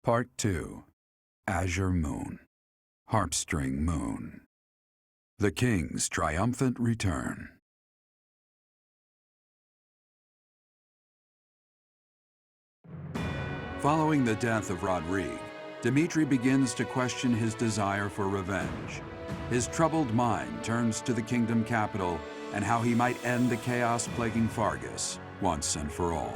Part 2. Azure Moon. Heartstring Moon. The King's Triumphant Return. Following the death of Rodrigue, Dimitri begins to question his desire for revenge. His troubled mind turns to the kingdom capital and how he might end the chaos plaguing Fargus once and for all.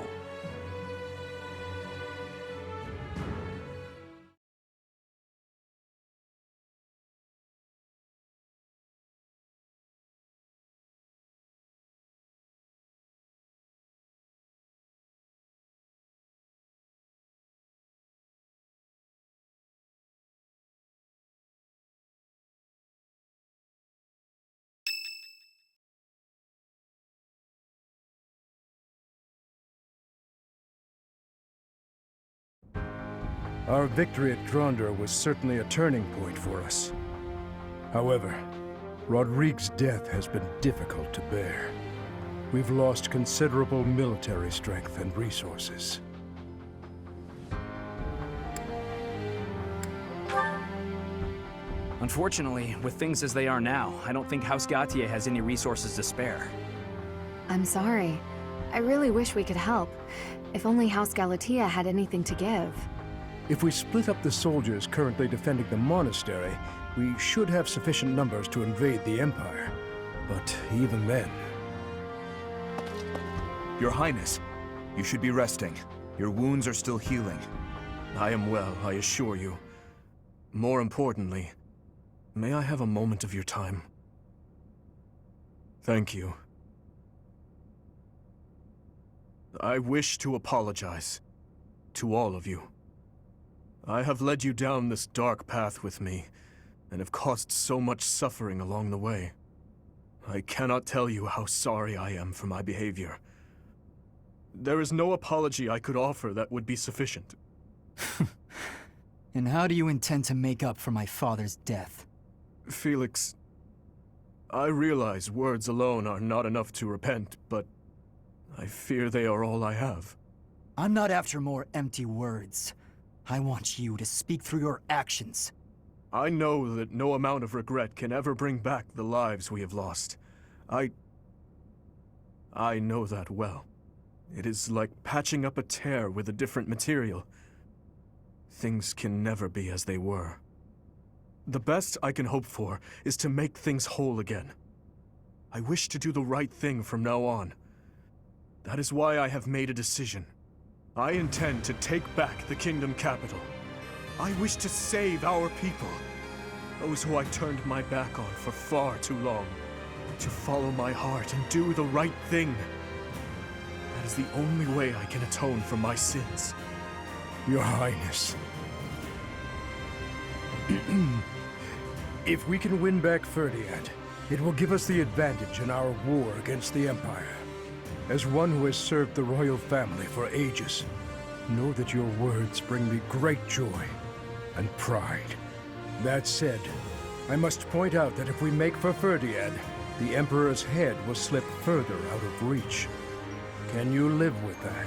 Our victory at Drondor was certainly a turning point for us. However, Rodrigue's death has been difficult to bear. We've lost considerable military strength and resources. Unfortunately, with things as they are now, I don't think House Gautier has any resources to spare. I'm sorry. I really wish we could help. If only House Galatea had anything to give. If we split up the soldiers currently defending the Monastery, we should have sufficient numbers to invade the Empire. But even then... Your Highness, you should be resting. Your wounds are still healing. I am well, I assure you. More importantly, may I have a moment of your time? Thank you. I wish to apologize to all of you. I have led you down this dark path with me, and have caused so much suffering along the way. I cannot tell you how sorry I am for my behavior. There is no apology I could offer that would be sufficient. And how do you intend to make up for my father's death? Felix, I realize words alone are not enough to repent, but I fear they are all I have. I'm not after more empty words. I want you to speak through your actions. I know that no amount of regret can ever bring back the lives we have lost. I know that well. It is like patching up a tear with a different material. Things can never be as they were. The best I can hope for is to make things whole again. I wish to do the right thing from now on. That is why I have made a decision. I intend to take back the kingdom capital. I wish to save our people, those who I turned my back on for far too long. To follow my heart and do the right thing. That is the only way I can atone for my sins. Your Highness. If we can win back Ferdiad, it will give us the advantage in our war against the Empire. As one who has served the royal family for ages, know that your words bring me great joy and pride. That said, I must point out that if we make for Ferdiad, the Emperor's head will slip further out of reach. Can you live with that?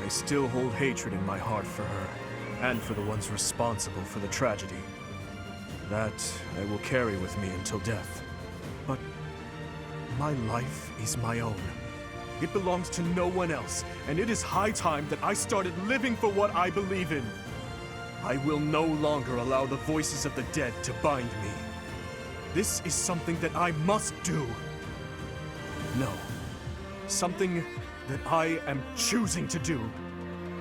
I still hold hatred in my heart for her, and for the ones responsible for the tragedy. That I will carry with me until death. But my life is my own. It belongs to no one else, and it is high time that I started living for what I believe in. I will no longer allow the voices of the dead to bind me. This is something that I must do. No, something that I am choosing to do.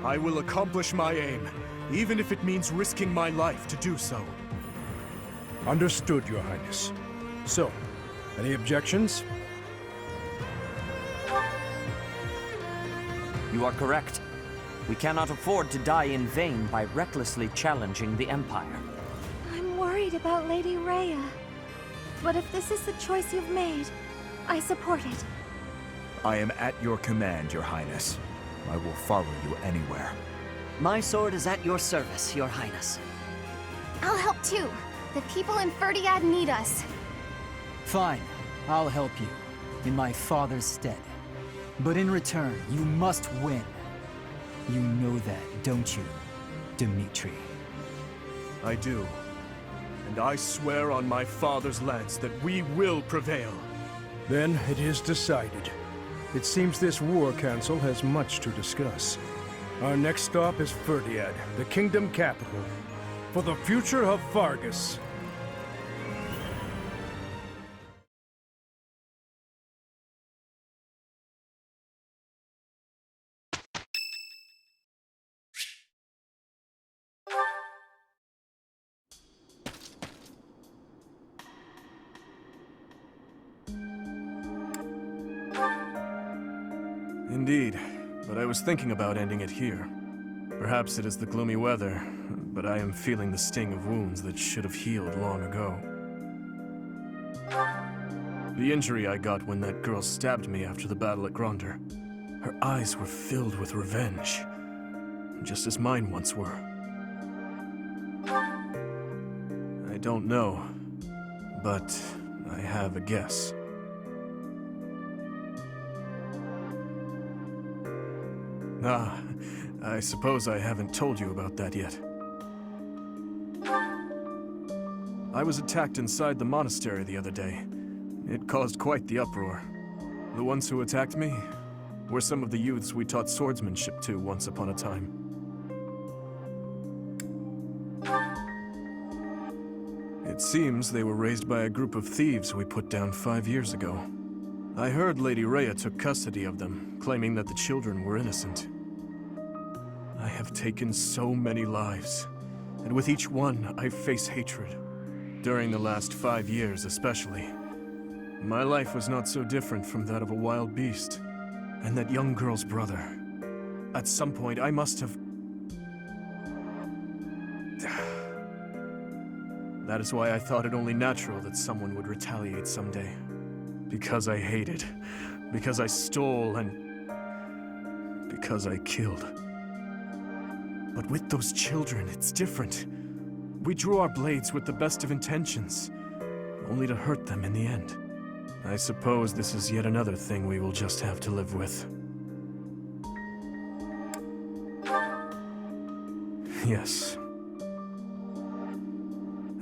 I will accomplish my aim, even if it means risking my life to do so. Understood, Your Highness. So, any objections? You are correct. We cannot afford to die in vain by recklessly challenging the Empire. I'm worried about Lady Rhea. But if this is the choice you've made, I support it. I am at your command, Your Highness. I will follow you anywhere. My sword is at your service, Your Highness. I'll help too. The people in Ferdiad need us. Fine, I'll help you, in my father's stead. But in return, you must win. You know that, don't you? Dimitri. I do. And I swear on my father's lance that we will prevail. Then it is decided. It seems this war council has much to discuss. Our next stop is Ferdiad, the kingdom capital, for the future of Vargas. Indeed, but I was thinking about ending it here. Perhaps it is the gloomy weather, but I am feeling the sting of wounds that should have healed long ago. The injury I got when that girl stabbed me after the battle at Gronder. Her eyes were filled with revenge, just as mine once were. I don't know, but I have a guess. Ah, I suppose I haven't told you about that yet. I was attacked inside the monastery the other day. It caused quite the uproar. The ones who attacked me were some of the youths we taught swordsmanship to once upon a time. It seems they were raised by a group of thieves we put down 5 years ago. I heard Lady Rhea took custody of them, claiming that the children were innocent. I have taken so many lives, and with each one, I face hatred. During the last 5 years, especially. My life was not so different from that of a wild beast, and that young girl's brother. At some point, I must have... That is why I thought it only natural that someone would retaliate someday. Because I hated, because I stole, and because I killed. But with those children, it's different. We drew our blades with the best of intentions, only to hurt them in the end. I suppose this is yet another thing we will just have to live with. Yes.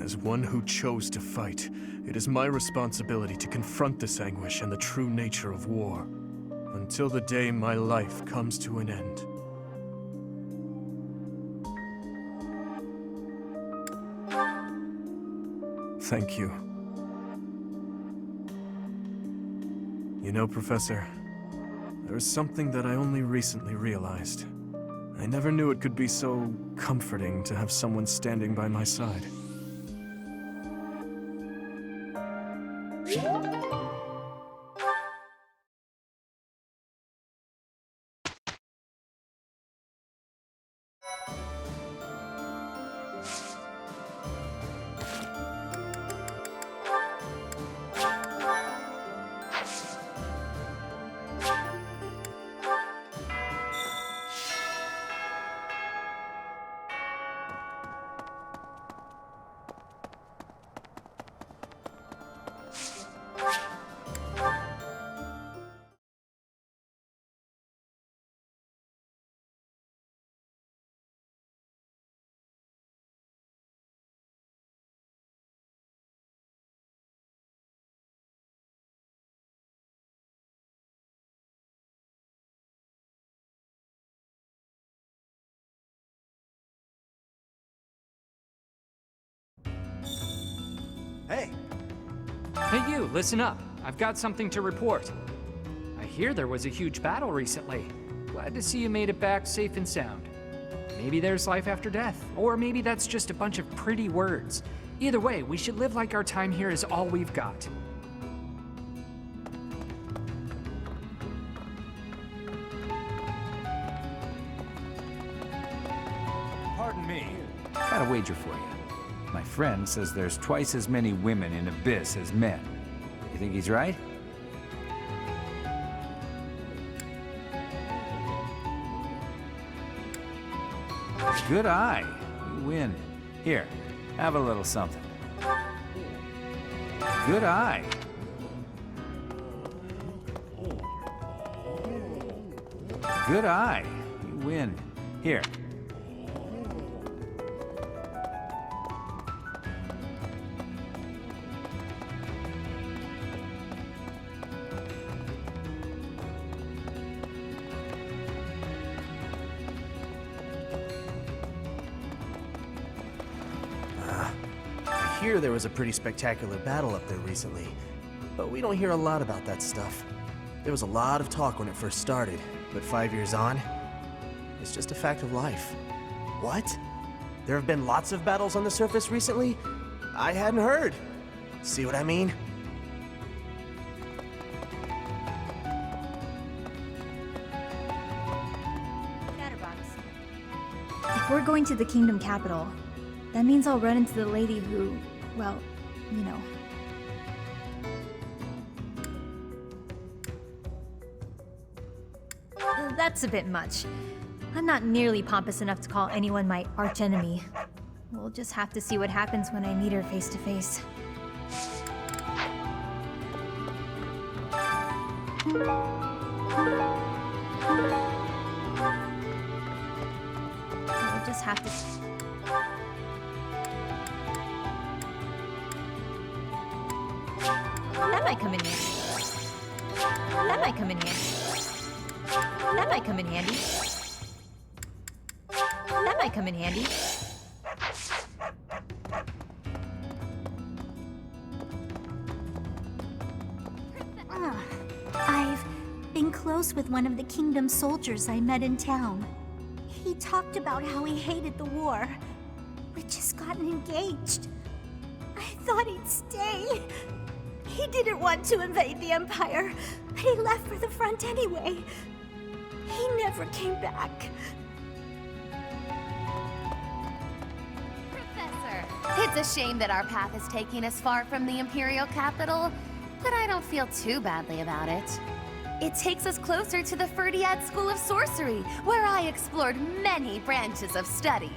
As one who chose to fight, it is my responsibility to confront this anguish and the true nature of war, until the day my life comes to an end. Thank you. You know, Professor, there is something that I only recently realized. I never knew it could be so comforting to have someone standing by my side. Hey! Hey you, listen up. I've got something to report. I hear there was a huge battle recently. Glad to see you made it back safe and sound. Maybe there's life after death, or maybe that's just a bunch of pretty words. Either way, we should live like our time here is all we've got. Pardon me. Got a wager for you. My friend says there's twice as many women in Abyss as men. You think he's right? Good eye. You win. Here, have a little something. Good eye. Good eye. You win. Here. hear there was a pretty spectacular battle up there recently, but we don't hear a lot about that stuff. There was a lot of talk when it first started, but 5 years on, it's just a fact of life. What? There have been lots of battles on the surface recently? I hadn't heard. See what I mean? If we're going to the kingdom capital, that means I'll run into the lady who, well, you know. That's a bit much. I'm not nearly pompous enough to call anyone my archenemy. We'll just have to see what happens when I meet her face to face. We'll just have to... That might come in handy. That might come in handy. That might come in handy. That might come in handy. I've been close with one of the kingdom soldiers I met in town. He talked about how he hated the war. We'd just gotten engaged. I thought he'd stay. He didn't want to invade the Empire, but he left for the front anyway. He never came back. Professor, it's a shame that our path is taking us far from the Imperial capital, but I don't feel too badly about it. It takes us closer to the Ferdiad School of Sorcery, where I explored many branches of study.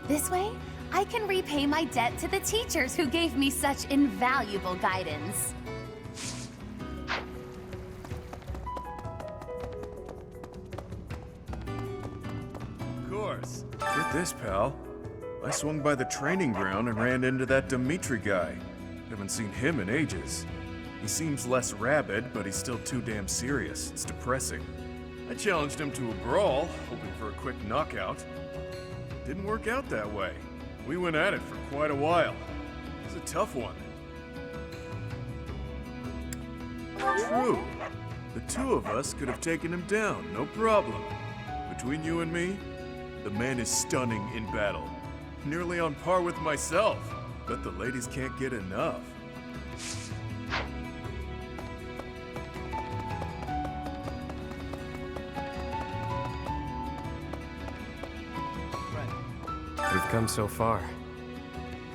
This way, I can repay my debt to the teachers who gave me such invaluable guidance. Of course. Get this, pal. I swung by the training ground and ran into that Dimitri guy. Haven't seen him in ages. He seems less rabid, but he's still too damn serious. It's depressing. I challenged him to a brawl, hoping for a quick knockout. Didn't work out that way. We went at it for quite a while. It was a tough one. True. The two of us could have taken him down, no problem. Between you and me, the man is stunning in battle. Nearly on par with myself. Bet the ladies can't get enough. We've come so far.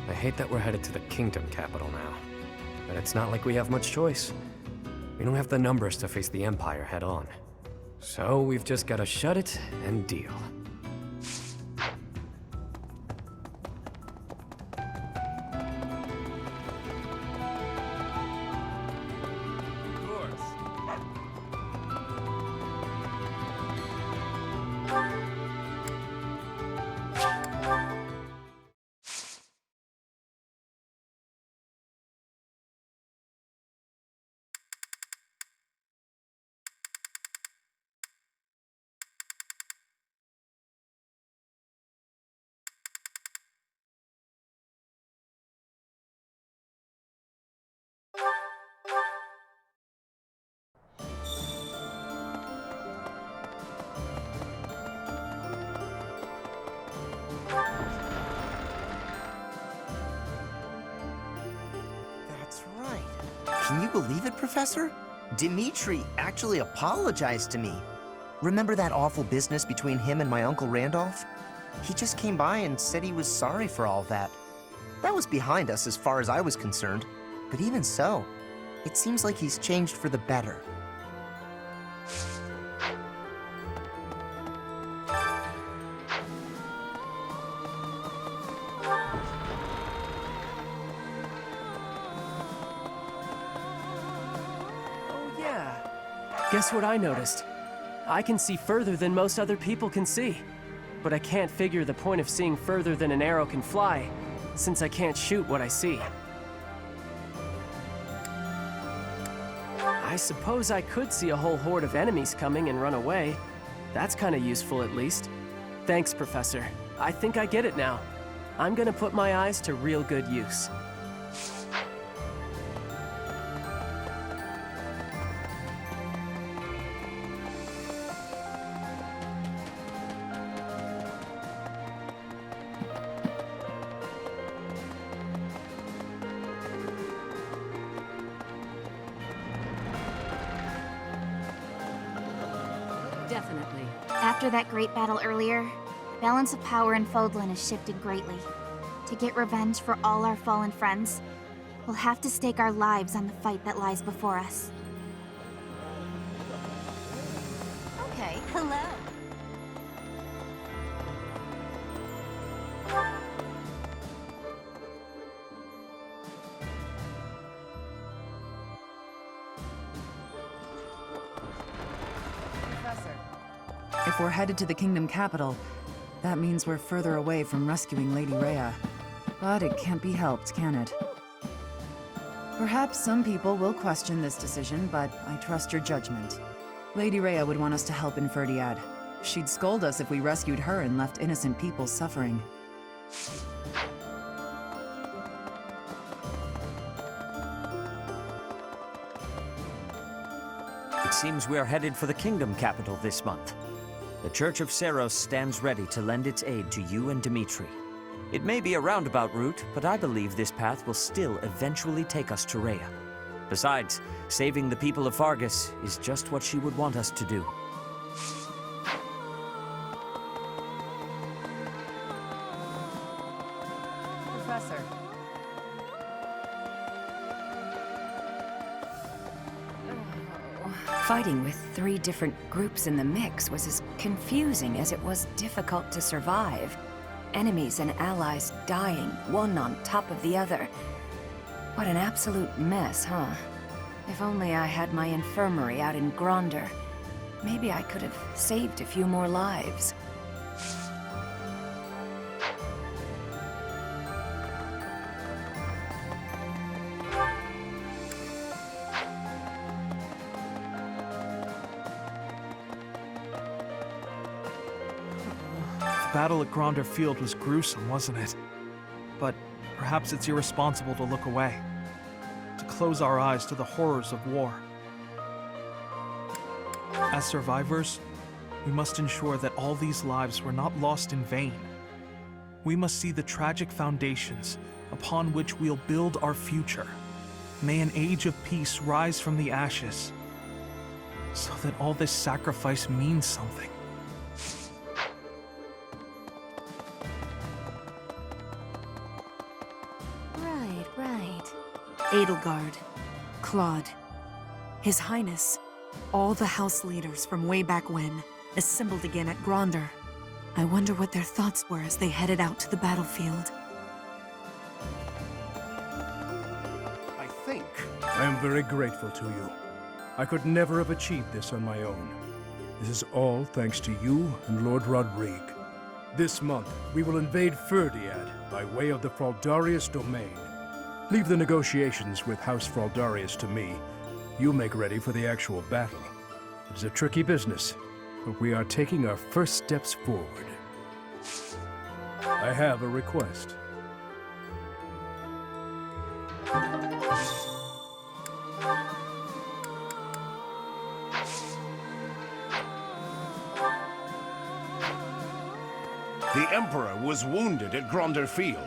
I hate that we're headed to the kingdom capital now. But it's not like we have much choice. We don't have the numbers to face the Empire head on. So we've just gotta shut it and deal. That's right. Can you believe it, Professor? Dimitri actually apologized to me. Remember that awful business between him and my Uncle Randolph? He just came by and said he was sorry for all that. That was behind us as far as I was concerned. But even so, it seems like he's changed for the better. Guess what I noticed? I can see further than most other people can see. But I can't figure the point of seeing further than an arrow can fly, since I can't shoot what I see. I suppose I could see a whole horde of enemies coming and run away. That's kinda useful at least. Thanks, Professor. I think I get it now. I'm gonna put my eyes to real good use. Definitely. After that great battle earlier, the balance of power in Fodlan has shifted greatly. To get revenge for all our fallen friends, we'll have to stake our lives on the fight that lies before us. Okay. Hello. If we're headed to the kingdom capital, that means we're further away from rescuing Lady Rhea. But it can't be helped, can it? Perhaps some people will question this decision, but I trust your judgment. Lady Rhea would want us to help in Ferdiad. She'd scold us if we rescued her and left innocent people suffering. It seems we are headed for the kingdom capital this month. The Church of Seros stands ready to lend its aid to you and Dimitri. It may be a roundabout route, but I believe this path will still eventually take us to Rhea. Besides, saving the people of Fargus is just what she would want us to do. Professor. Fighting with 3 different groups in the mix was as confusing as it was difficult to survive. Enemies and allies dying, one on top of the other. What an absolute mess, huh? If only I had my infirmary out in Gronder. Maybe I could have saved a few more lives. The battle at Gronder Field was gruesome, wasn't it? But perhaps it's irresponsible to look away, to close our eyes to the horrors of war. As survivors, we must ensure that all these lives were not lost in vain. We must see the tragic foundations upon which we'll build our future. May an age of peace rise from the ashes, so that all this sacrifice means something. Edelgard, Claude, His Highness, all the house leaders from way back when, assembled again at Gronder. I wonder what their thoughts were as they headed out to the battlefield. I am very grateful to you. I could never have achieved this on my own. This is all thanks to you and Lord Rodrigue. This month, we will invade Ferdiad by way of the Fraldarius domain. Leave the negotiations with House Fraldarius to me. You make ready for the actual battle. It is a tricky business, but we are taking our first steps forward. I have a request. The Emperor was wounded at Gronder Field.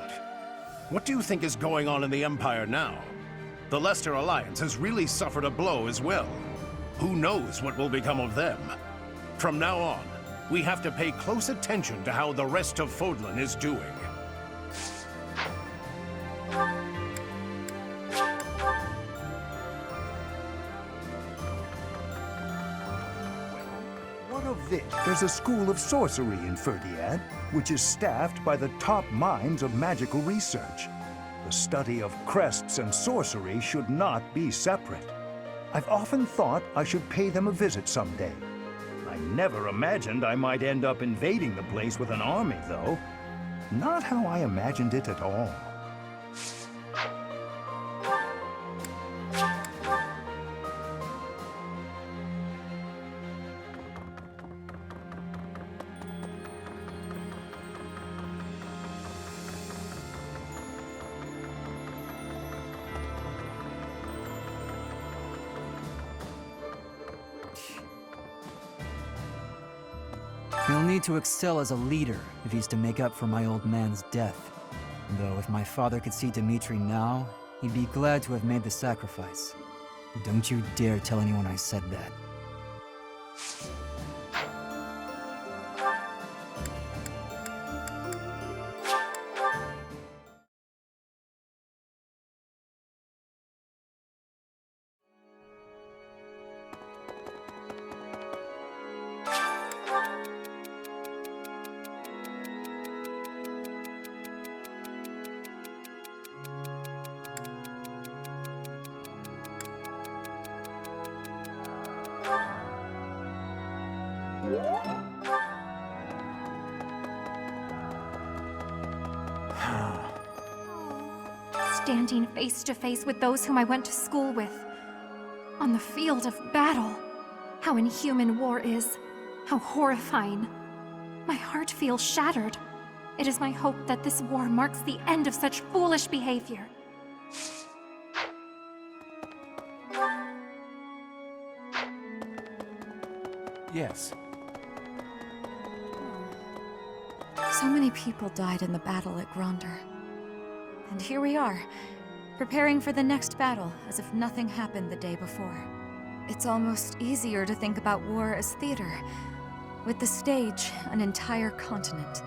What do you think is going on in the Empire now? The Leicester Alliance has really suffered a blow as well. Who knows what will become of them? From now on, we have to pay close attention to how the rest of Fodlan is doing. What of this? There's a school of sorcery in Ferdiad, which is staffed by the top minds of magical research. The study of crests and sorcery should not be separate. I've often thought I should pay them a visit someday. I never imagined I might end up invading the place with an army, though. Not how I imagined it at all. He'll need to excel as a leader if he's to make up for my old man's death. Though if my father could see Dimitri now, he'd be glad to have made the sacrifice. Don't you dare tell anyone I said that. Standing face to face with those whom I went to school with. On the field of battle. How inhuman war is. How horrifying. My heart feels shattered. It is my hope that this war marks the end of such foolish behavior. Yes. So many people died in the battle at Gronder. And here we are, preparing for the next battle as if nothing happened the day before. It's almost easier to think about war as theater, with the stage an entire continent.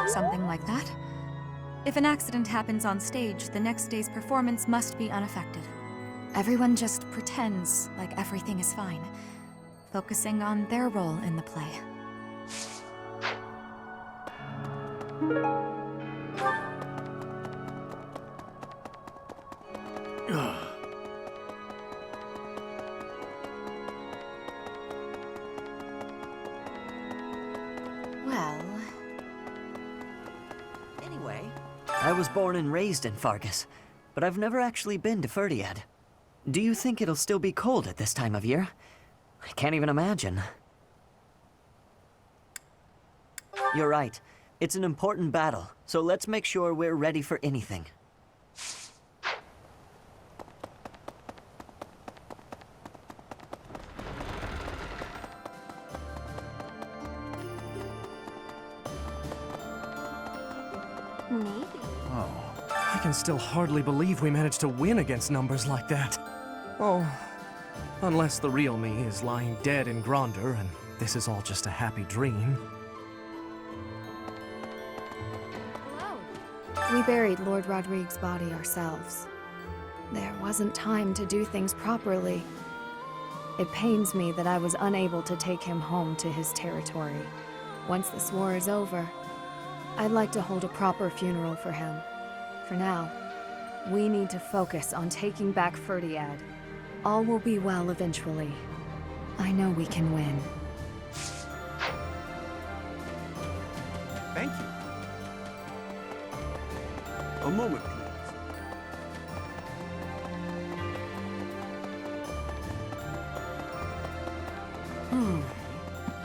Something like that? If an accident happens on stage, the next day's performance must be unaffected. Everyone just pretends like everything is fine, focusing on their role in the play. Well... Anyway, I was born and raised in Fargus, but I've never actually been to Ferdiad. Do you think it'll still be cold at this time of year? I can't even imagine. You're right. It's an important battle, so let's make sure we're ready for anything. Maybe. Oh. I can still hardly believe we managed to win against numbers like that. Oh, unless the real me is lying dead in Gronder and this is all just a happy dream. We buried Lord Rodrigue's body ourselves. There wasn't time to do things properly. It pains me that I was unable to take him home to his territory. Once this war is over, I'd like to hold a proper funeral for him. For now, we need to focus on taking back Ferdiad. All will be well eventually. I know we can win. Thank you. A moment, please.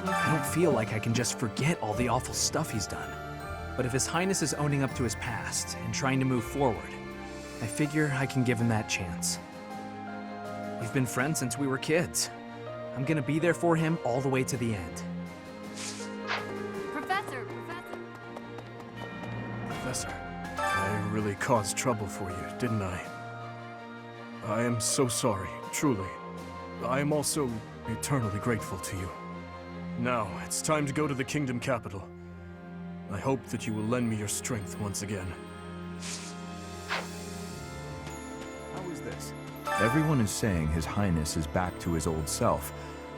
I don't feel like I can just forget all the awful stuff he's done. But if His Highness is owning up to his past and trying to move forward, I figure I can give him that chance. We've been friends since we were kids. I'm gonna be there for him all the way to the end. Professor! Professor, I really caused trouble for you, didn't I? I am so sorry, truly. I am also eternally grateful to you. Now, it's time to go to the Kingdom Capital. I hope that you will lend me your strength once again. How is this? Everyone is saying His Highness is back to his old self,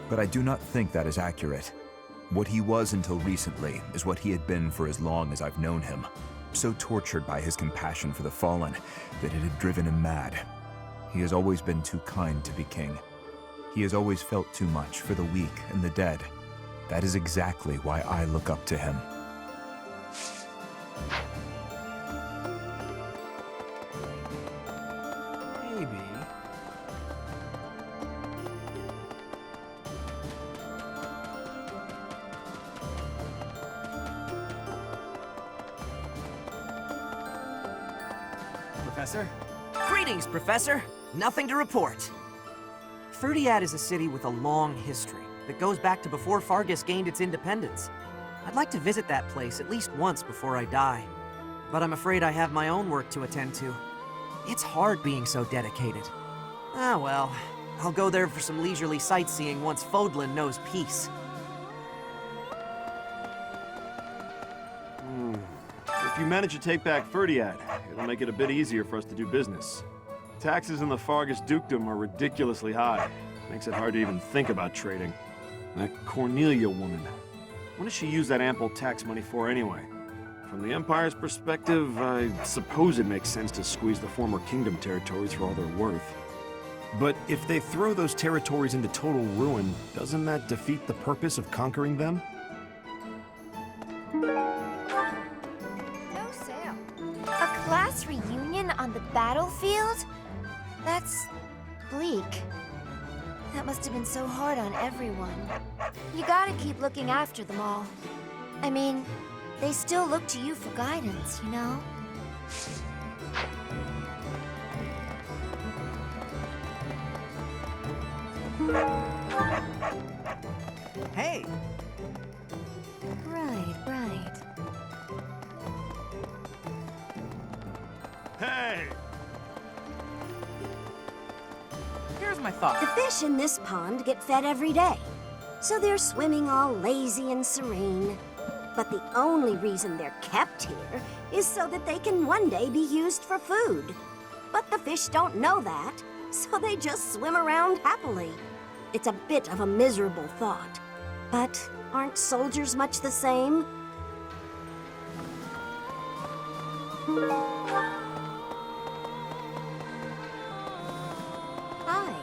but I do not think that is accurate. What he was until recently is what he had been for as long as I've known him. So tortured by his compassion for the fallen that it had driven him mad. He has always been too kind to be king. He has always felt too much for the weak and the dead. That is exactly why I look up to him. Maybe. Professor? Greetings, Professor! Nothing to report. Ferdiad is a city with a long history that goes back to before Fargus gained its independence. I'd like to visit that place at least once before I die. But I'm afraid I have my own work to attend to. It's hard being so dedicated. Ah well, I'll go there for some leisurely sightseeing once Fodlan knows peace. If you manage to take back Ferdiad, it'll make it a bit easier for us to do business. Taxes in the Fargus dukedom are ridiculously high. Makes it hard to even think about trading. That Cornelia woman. What does she use that ample tax money for anyway? From the Empire's perspective, I suppose it makes sense to squeeze the former kingdom territories for all they're worth. But if they throw those territories into total ruin, doesn't that defeat the purpose of conquering them? No sale. A class reunion on the battlefield? That's bleak. That must have been so hard on everyone. You gotta keep looking after them all. I mean, they still look to you for guidance, you know? Hey! Right. Hey! Here's my thought. The fish in this pond get fed every day, so they're swimming all lazy and serene. But the only reason they're kept here is so that they can one day be used for food. But the fish don't know that, so they just swim around happily. It's a bit of a miserable thought. But aren't soldiers much the same? Hi.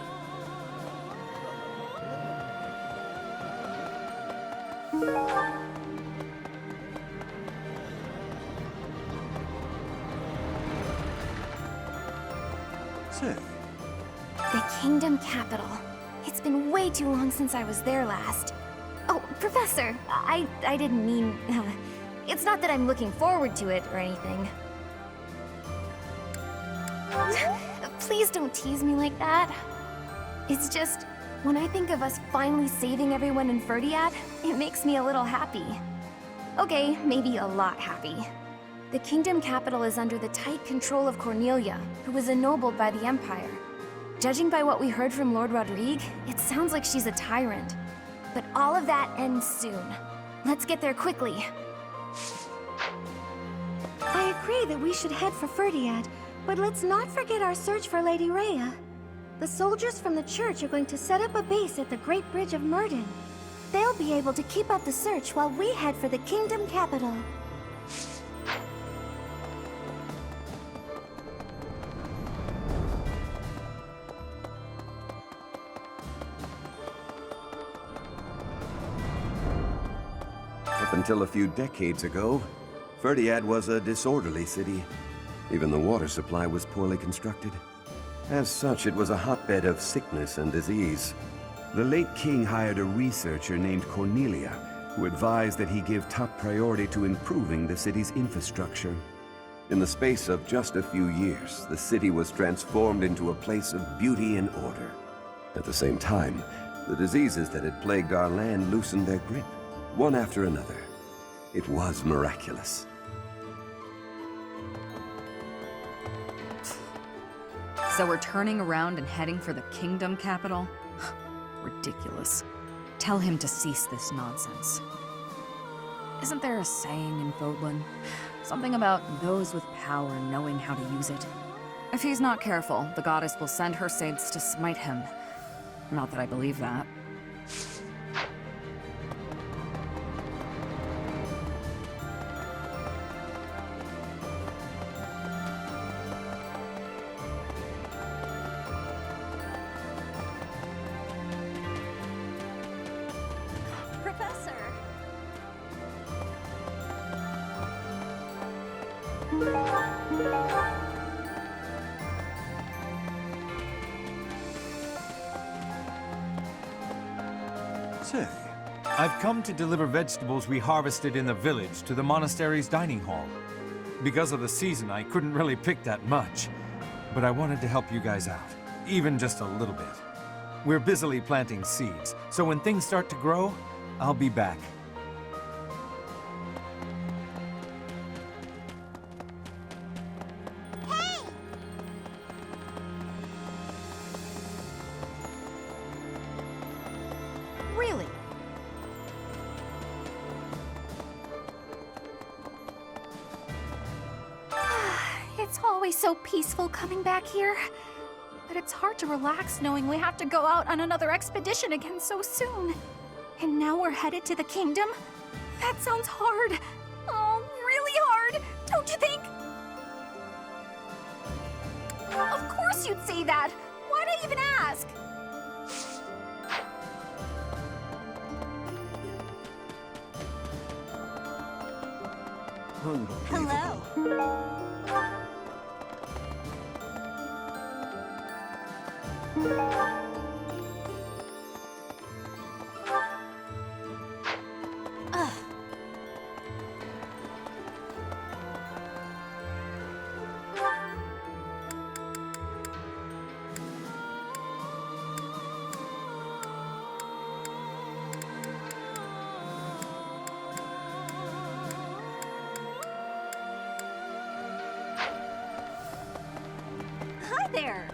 Say, The Kingdom Capital. It's been way too long since I was there last. Oh, Professor, I didn't mean... it's not that I'm looking forward to it or anything. Please don't tease me like that. It's just, when I think of us finally saving everyone in Ferdiad, it makes me a little happy. Okay, maybe a lot happy. The Kingdom Capital is under the tight control of Cornelia, who was ennobled by the Empire. Judging by what we heard from Lord Rodrigue, it sounds like she's a tyrant. But all of that ends soon. Let's get there quickly. I agree that we should head for Ferdiad, but let's not forget our search for Lady Rhea. The soldiers from the church are going to set up a base at the Great Bridge of Murden. They'll be able to keep up the search while we head for the Kingdom Capital. Up until a few decades ago, Ferdiad was a disorderly city. Even the water supply was poorly constructed. As such, it was a hotbed of sickness and disease. The late king hired a researcher named Cornelia, who advised that he give top priority to improving the city's infrastructure. In the space of just a few years, the city was transformed into a place of beauty and order. At the same time, the diseases that had plagued our land loosened their grip, one after another. It was miraculous. So we're turning around and heading for the Kingdom Capital? Ridiculous. Tell him to cease this nonsense. Isn't there a saying in Fodlan? Something about those with power knowing how to use it? If he's not careful, the goddess will send her saints to smite him. Not that I believe that. Professor! Say, I've come to deliver vegetables we harvested in the village to the monastery's dining hall. Because of the season, I couldn't really pick that much. But I wanted to help you guys out, even just a little bit. We're busily planting seeds, so when things start to grow, I'll be back. Really? It's always so peaceful coming back here. But it's hard to relax knowing we have to go out on another expedition again so soon. And now we're headed to the kingdom? That sounds hard. Oh, really hard, don't you think? Of course you'd say that. Why I even ask? Hi there.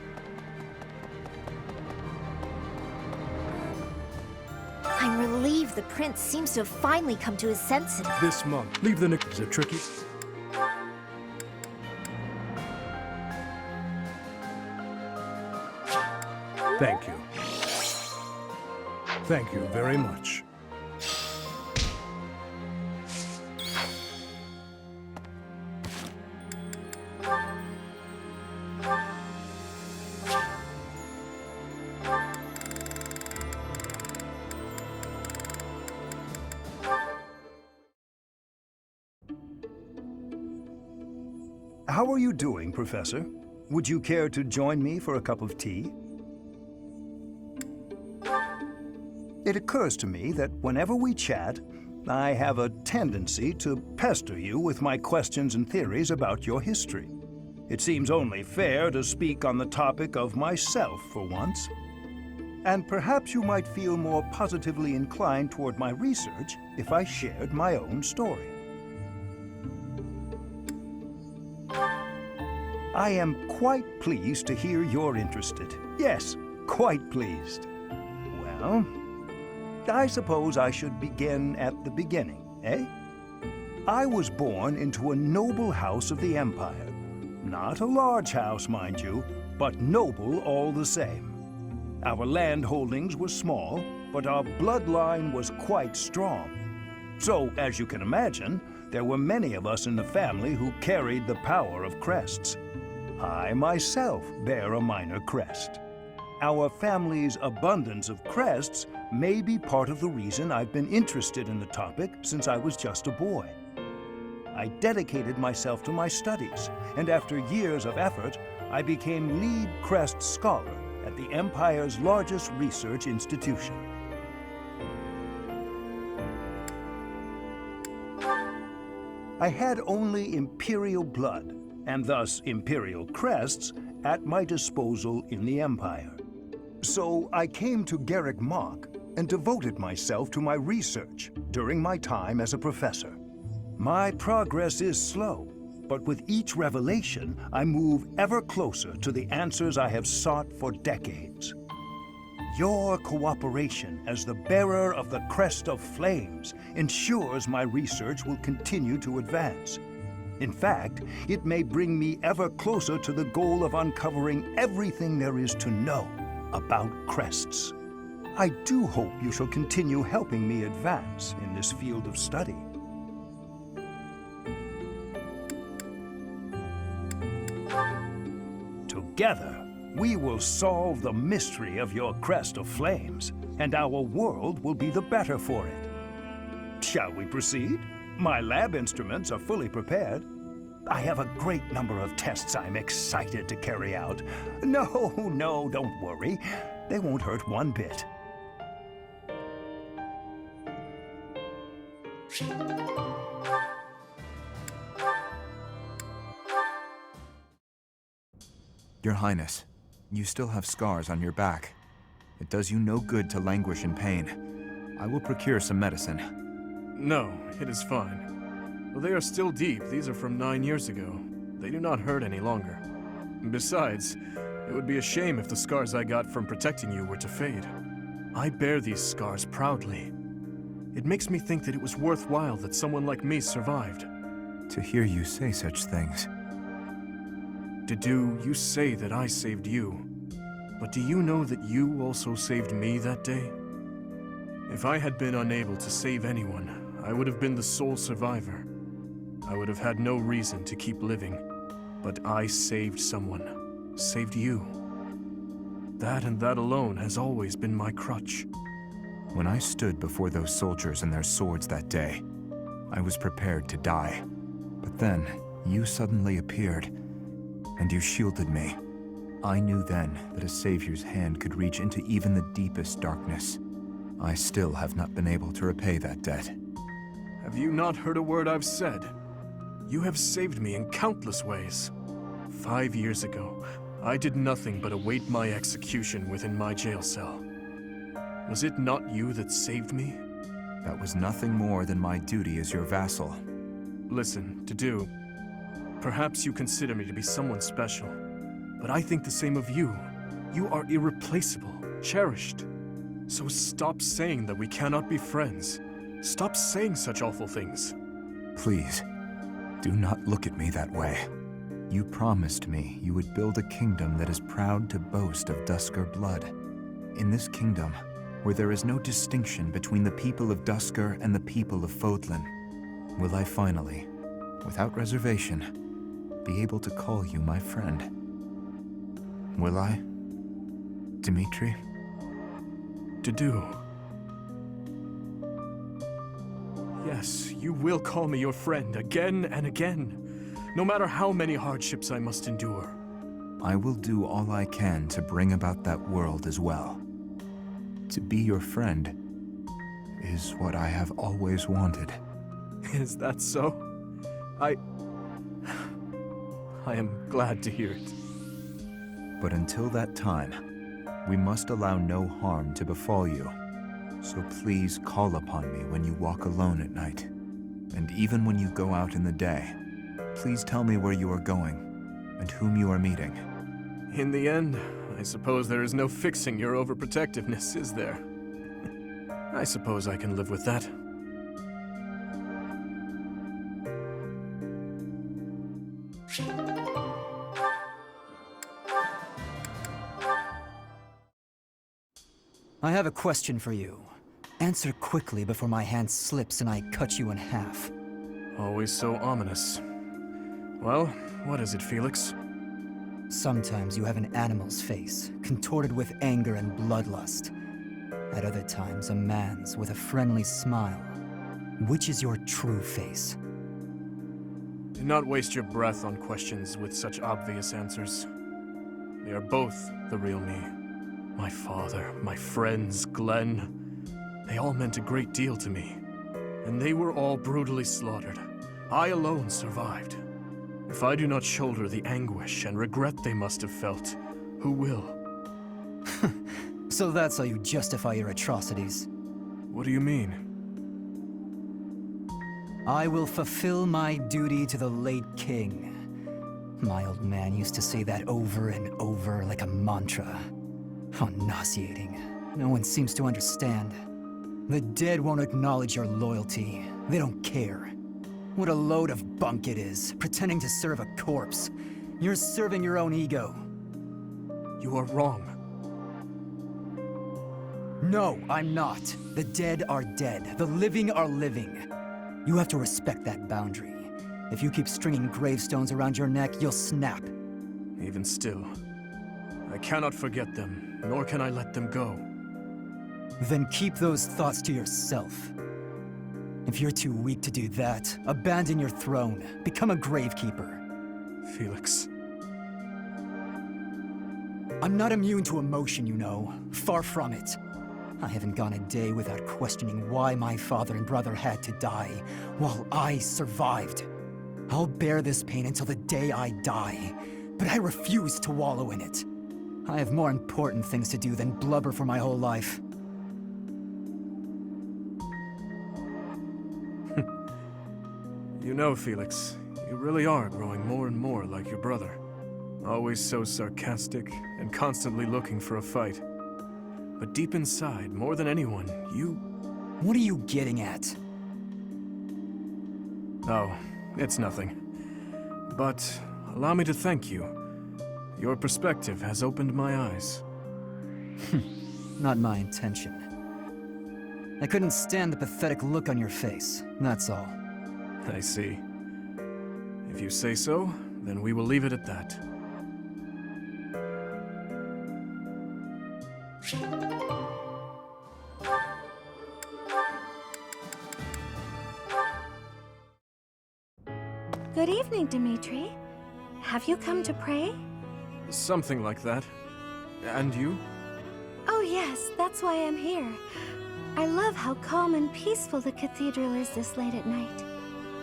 I'm relieved the prince seems to have finally come to his senses. This month. Leave the Is it tricky? Thank you. Thank you very much. How are you doing, Professor? Would you care to join me for a cup of tea? It occurs to me that whenever we chat, I have a tendency to pester you with my questions and theories about your history. It seems only fair to speak on the topic of myself for once. And perhaps you might feel more positively inclined toward my research if I shared my own story. I am quite pleased to hear you're interested. Yes, quite pleased. Well, I suppose I should begin at the beginning, eh? I was born into a noble house of the Empire. Not a large house, mind you, but noble all the same. Our land holdings were small, but our bloodline was quite strong. So, as you can imagine, there were many of us in the family who carried the power of crests. I myself bear a minor crest. Our family's abundance of crests may be part of the reason I've been interested in the topic since I was just a boy. I dedicated myself to my studies, and after years of effort, I became lead crest scholar at the Empire's largest research institution. I had only Imperial blood, and thus Imperial crests, at my disposal in the Empire. So I came to Garrick Mach and devoted myself to my research during my time as a professor. My progress is slow, but with each revelation, I move ever closer to the answers I have sought for decades. Your cooperation as the bearer of the Crest of Flames ensures my research will continue to advance. In fact, it may bring me ever closer to the goal of uncovering everything there is to know about crests. I do hope you shall continue helping me advance in this field of study. Together, we will solve the mystery of your Crest of Flames, and our world will be the better for it. Shall we proceed? My lab instruments are fully prepared. I have a great number of tests I'm excited to carry out. No, don't worry. They won't hurt one bit. Your Highness, you still have scars on your back. It does you no good to languish in pain. I will procure some medicine. No, it is fine. Though they are still deep, these are from 9 years ago. They do not hurt any longer. Besides, it would be a shame if the scars I got from protecting you were to fade. I bear these scars proudly. It makes me think that it was worthwhile that someone like me survived. To hear you say such things. You say that I saved you. But do you know that you also saved me that day? If I had been unable to save anyone, I would have been the sole survivor. I would have had no reason to keep living. But I saved someone. Saved you. That and that alone has always been my crutch. When I stood before those soldiers and their swords that day, I was prepared to die. But then, you suddenly appeared, and you shielded me. I knew then that a savior's hand could reach into even the deepest darkness. I still have not been able to repay that debt. Have you not heard a word I've said? You have saved me in countless ways. 5 years ago, I did nothing but await my execution within my jail cell. Was it not you that saved me? That was nothing more than my duty as your vassal. Listen, Didu, perhaps you consider me to be someone special, but I think the same of you. You are irreplaceable, cherished. So stop saying that we cannot be friends. Stop saying such awful things. Please, do not look at me that way. You promised me you would build a kingdom that is proud to boast of Duscar blood. In this kingdom, where there is no distinction between the people of Duscar and the people of Fodlan, will I finally, without reservation, be able to call you my friend? Will I, Dimitri? Didu. Yes, you will call me your friend again and again, no matter how many hardships I must endure. I will do all I can to bring about that world as well. To be your friend is what I have always wanted. Is that so? I am glad to hear it. But until that time, we must allow no harm to befall you. So please call upon me when you walk alone at night. And even when you go out in the day, please tell me where you are going and whom you are meeting. In the end, I suppose there is no fixing your overprotectiveness, is there? I suppose I can live with that. I have a question for you. Answer quickly before my hand slips and I cut you in half. Always so ominous. Well, what is it, Felix? Sometimes you have an animal's face, contorted with anger and bloodlust. At other times, a man's with a friendly smile. Which is your true face? Do not waste your breath on questions with such obvious answers. They are both the real me. My father, my friends, Glenn, they all meant a great deal to me. And they were all brutally slaughtered. I alone survived. If I do not shoulder the anguish and regret they must have felt, who will? So that's how you justify your atrocities. What do you mean? I will fulfill my duty to the late king. My old man used to say that over and over like a mantra. How nauseating. No one seems to understand. The dead won't acknowledge your loyalty. They don't care. What a load of bunk it is, pretending to serve a corpse. You're serving your own ego. You are wrong. No, I'm not. The dead are dead. The living are living. You have to respect that boundary. If you keep stringing gravestones around your neck, you'll snap. Even still, I cannot forget them, nor can I let them go. Then keep those thoughts to yourself. If you're too weak to do that, abandon your throne. Become a gravekeeper. Felix. I'm not immune to emotion, you know. Far from it. I haven't gone a day without questioning why my father and brother had to die, while I survived. I'll bear this pain until the day I die, but I refuse to wallow in it. I have more important things to do than blubber for my whole life. You know, Felix, you really are growing more and more like your brother. Always so sarcastic and constantly looking for a fight. But deep inside, more than anyone, you... What are you getting at? Oh, it's nothing. But allow me to thank you. Your perspective has opened my eyes. Not my intention. I couldn't stand the pathetic look on your face, that's all. I see. If you say so, then we will leave it at that. Good evening, Dimitri. Have you come to pray? Something like that. And you? Oh yes, that's why I'm here. I love how calm and peaceful the cathedral is this late at night.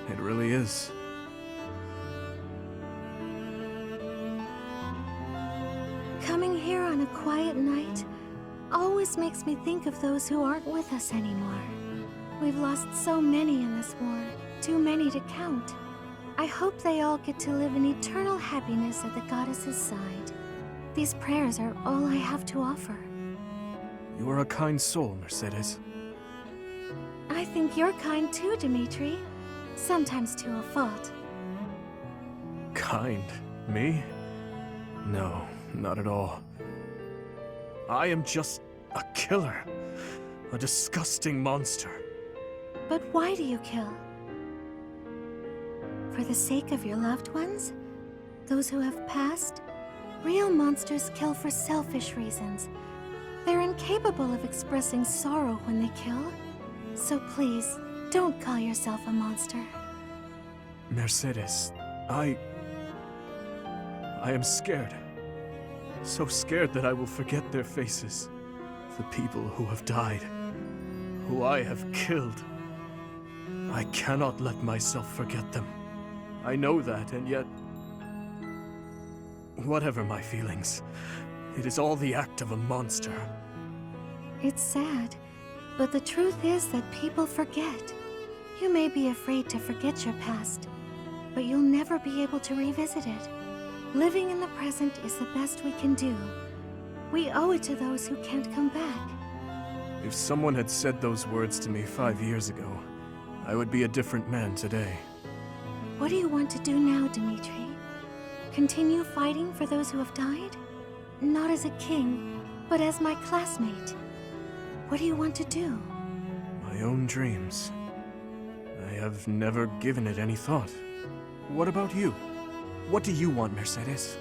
It really is. Coming here on a quiet night always makes me think of those who aren't with us anymore. We've lost so many in this war, too many to count. I hope they all get to live in eternal happiness at the goddess's side. These prayers are all I have to offer. You are a kind soul, Mercedes. I think you're kind too, Dimitri. Sometimes to a fault. Kind? Me? No, not at all. I am just a killer. A disgusting monster. But why do you kill? For the sake of your loved ones? Those who have passed? Real monsters kill for selfish reasons. They're incapable of expressing sorrow when they kill. So please, don't call yourself a monster. Mercedes, I am scared. So scared that I will forget their faces. The people who have died. Who I have killed. I cannot let myself forget them. I know that, and yet... Whatever my feelings, it is all the act of a monster. It's sad, but the truth is that people forget. You may be afraid to forget your past, but you'll never be able to revisit it. Living in the present is the best we can do. We owe it to those who can't come back. If someone had said those words to me 5 years ago, I would be a different man today. What do you want to do now, Dimitri? Continue fighting for those who have died? Not as a king, but as my classmate. What do you want to do? My own dreams. I have never given it any thought. What about you? What do you want, Mercedes?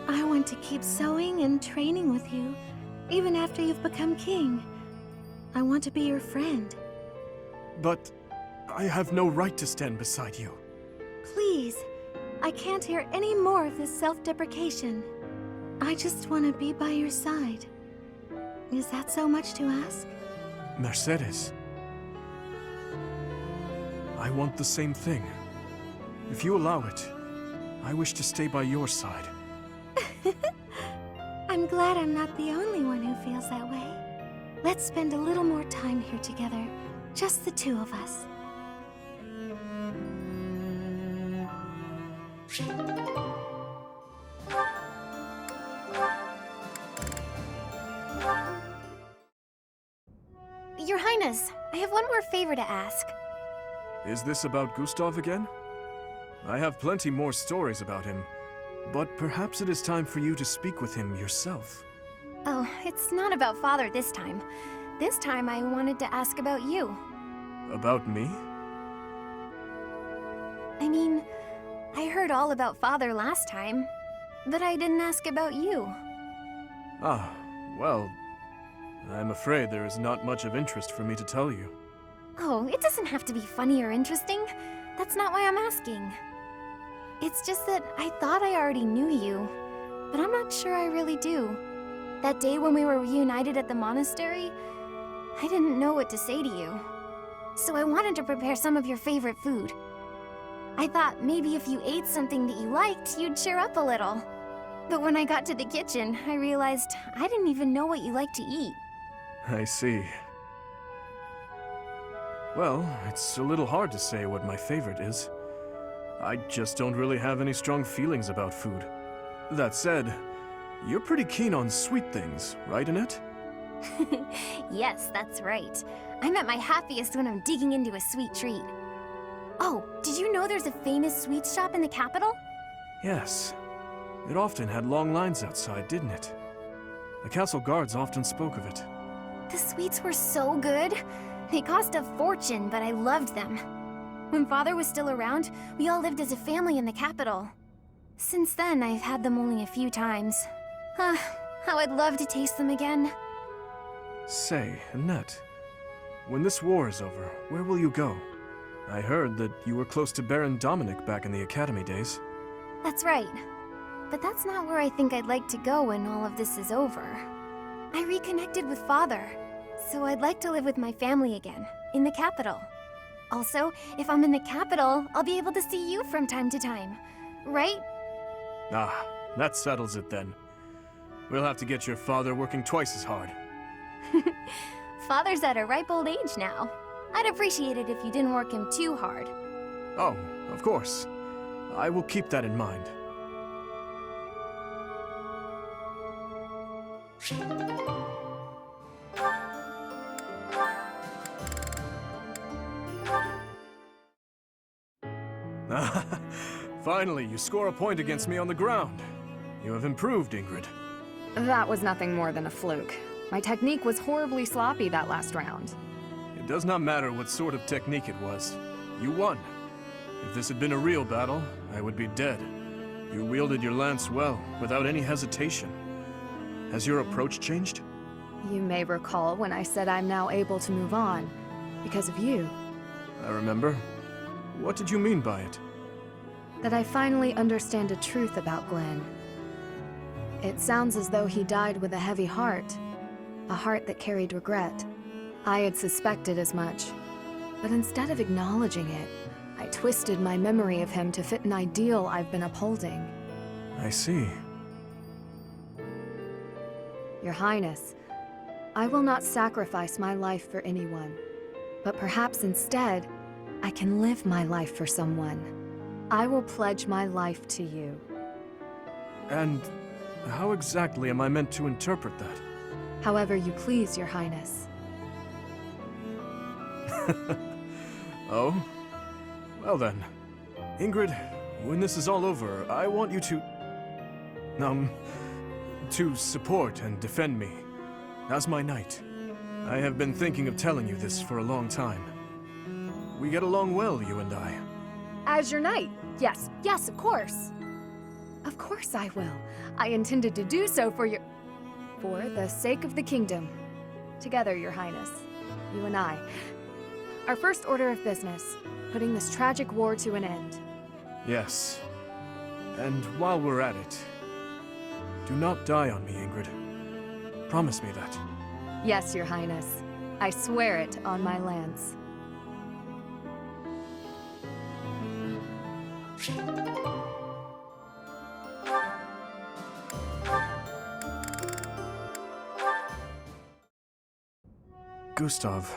I want to keep sewing and training with you, even after you've become king. I want to be your friend. But I have no right to stand beside you. Please, I can't hear any more of this self-deprecation. I just want to be by your side. Is that so much to ask? Mercedes. I want the same thing. If you allow it, I wish to stay by your side. I'm glad I'm not the only one who feels that way. Let's spend a little more time here together, just the two of us. Your Highness, I have one more favor to ask. Is this about Gustav again? I have plenty more stories about him, but perhaps it is time for you to speak with him yourself. Oh, it's not about Father this time. This time I wanted to ask about you. About me? I mean, I heard all about Father last time, but I didn't ask about you. Ah, well, I'm afraid there is not much of interest for me to tell you. Oh, it doesn't have to be funny or interesting. That's not why I'm asking. It's just that I thought I already knew you, but I'm not sure I really do. That day when we were reunited at the monastery, I didn't know what to say to you. So I wanted to prepare some of your favorite food. I thought maybe if you ate something that you liked, you'd cheer up a little. But when I got to the kitchen, I realized I didn't even know what you like to eat. I see. Well, it's a little hard to say what my favorite is. I just don't really have any strong feelings about food. That said, you're pretty keen on sweet things, right, Annette? Yes, that's right. I'm at my happiest when I'm digging into a sweet treat. Oh, did you know there's a famous sweet shop in the capital? Yes. It often had long lines outside, didn't it? The castle guards often spoke of it. The sweets were so good. They cost a fortune, but I loved them. When Father was still around, we all lived as a family in the capital. Since then, I've had them only a few times. How I'd love to taste them again. Say, Annette, when this war is over, where will you go? I heard that you were close to Baron Dominic back in the academy days. That's right. But that's not where I think I'd like to go when all of this is over. I reconnected with Father, so I'd like to live with my family again, in the capital. Also, if I'm in the capital, I'll be able to see you from time to time, right? Ah, that settles it then. We'll have to get your father working twice as hard. Father's at a ripe old age now. I'd appreciate it if you didn't work him too hard. Oh, of course. I will keep that in mind. Finally, you score a point against me on the ground. You have improved, Ingrid. That was nothing more than a fluke. My technique was horribly sloppy that last round. It does not matter what sort of technique it was. You won. If this had been a real battle, I would be dead. You wielded your lance well, without any hesitation. Has your approach changed? You may recall when I said I'm now able to move on, because of you. I remember. What did you mean by it? That I finally understand a truth about Glenn. It sounds as though he died with a heavy heart. A heart that carried regret. I had suspected as much. But instead of acknowledging it, I twisted my memory of him to fit an ideal I've been upholding. I see. Your Highness, I will not sacrifice my life for anyone. But perhaps instead, I can live my life for someone. I will pledge my life to you. And how exactly am I meant to interpret that? However you please, Your Highness. Oh? Well then. Ingrid, when this is all over, I want you to support and defend me. As my knight. I have been thinking of telling you this for a long time. We get along well, you and I. As your knight? Yes, yes, of course. Of course I will. I intended to do so for the sake of the kingdom. Together, Your Highness. You and I. Our first order of business. Putting this tragic war to an end. Yes. And while we're at it, do not die on me, Ingrid. Promise me that. Yes, Your Highness. I swear it on my lance. Gustav,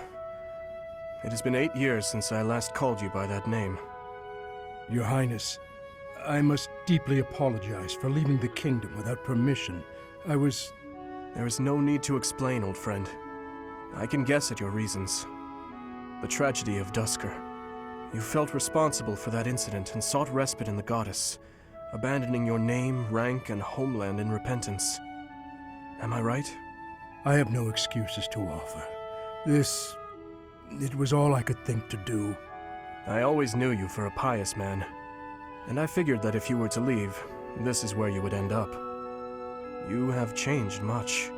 it has been 8 years since I last called you by that name. Your Highness, I must deeply apologize for leaving the kingdom without permission. There is no need to explain, old friend. I can guess at your reasons. The tragedy of Duscur. You felt responsible for that incident and sought respite in the goddess, abandoning your name, rank, and homeland in repentance. Am I right? I have no excuses to offer. It was all I could think to do. I always knew you for a pious man, and I figured that if you were to leave, this is where you would end up. You have changed much.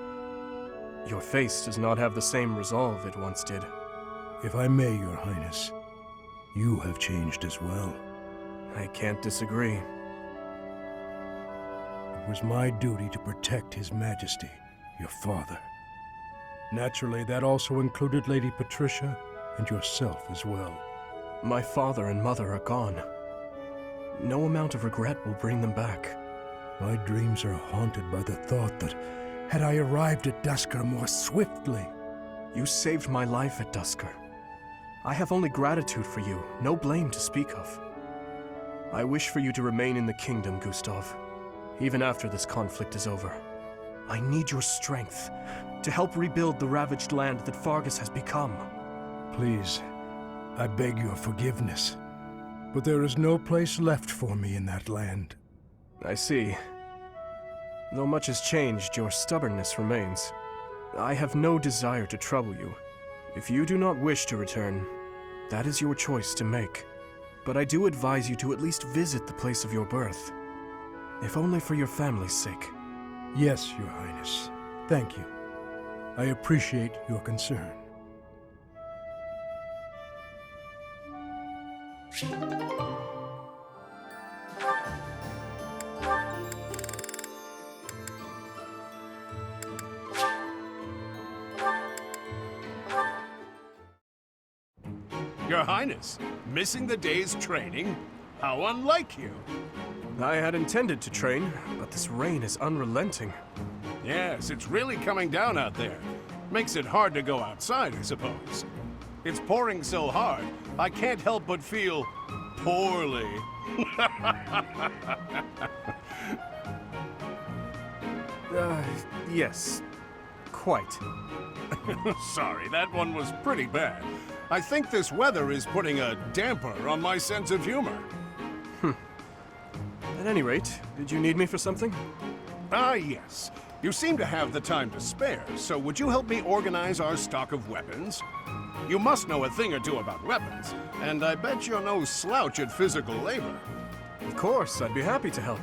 Your face does not have the same resolve it once did. If I may, Your Highness, you have changed as well. I can't disagree. It was my duty to protect His Majesty, your father. Naturally, that also included Lady Patricia and yourself as well. My father and mother are gone. No amount of regret will bring them back. My dreams are haunted by the thought that, had I arrived at Duscur more swiftly... You saved my life at Duscur. I have only gratitude for you, no blame to speak of. I wish for you to remain in the kingdom, Gustav, even after this conflict is over. I need your strength to help rebuild the ravaged land that Fargus has become. Please, I beg your forgiveness, but there is no place left for me in that land. I see. Though much has changed, your stubbornness remains. I have no desire to trouble you. If you do not wish to return, that is your choice to make. But I do advise you to at least visit the place of your birth, if only for your family's sake. Yes, Your Highness. Thank you. I appreciate your concern. Your Highness, missing the day's training? How unlike you. I had intended to train, but this rain is unrelenting. Yes, it's really coming down out there. Makes it hard to go outside, I suppose. It's pouring so hard, I can't help but feel poorly. Yes, quite. Sorry, that one was pretty bad. I think this weather is putting a damper on my sense of humor. At any rate, did you need me for something? Ah, yes. You seem to have the time to spare, so would you help me organize our stock of weapons? You must know a thing or two about weapons, and I bet you're no slouch at physical labor. Of course, I'd be happy to help.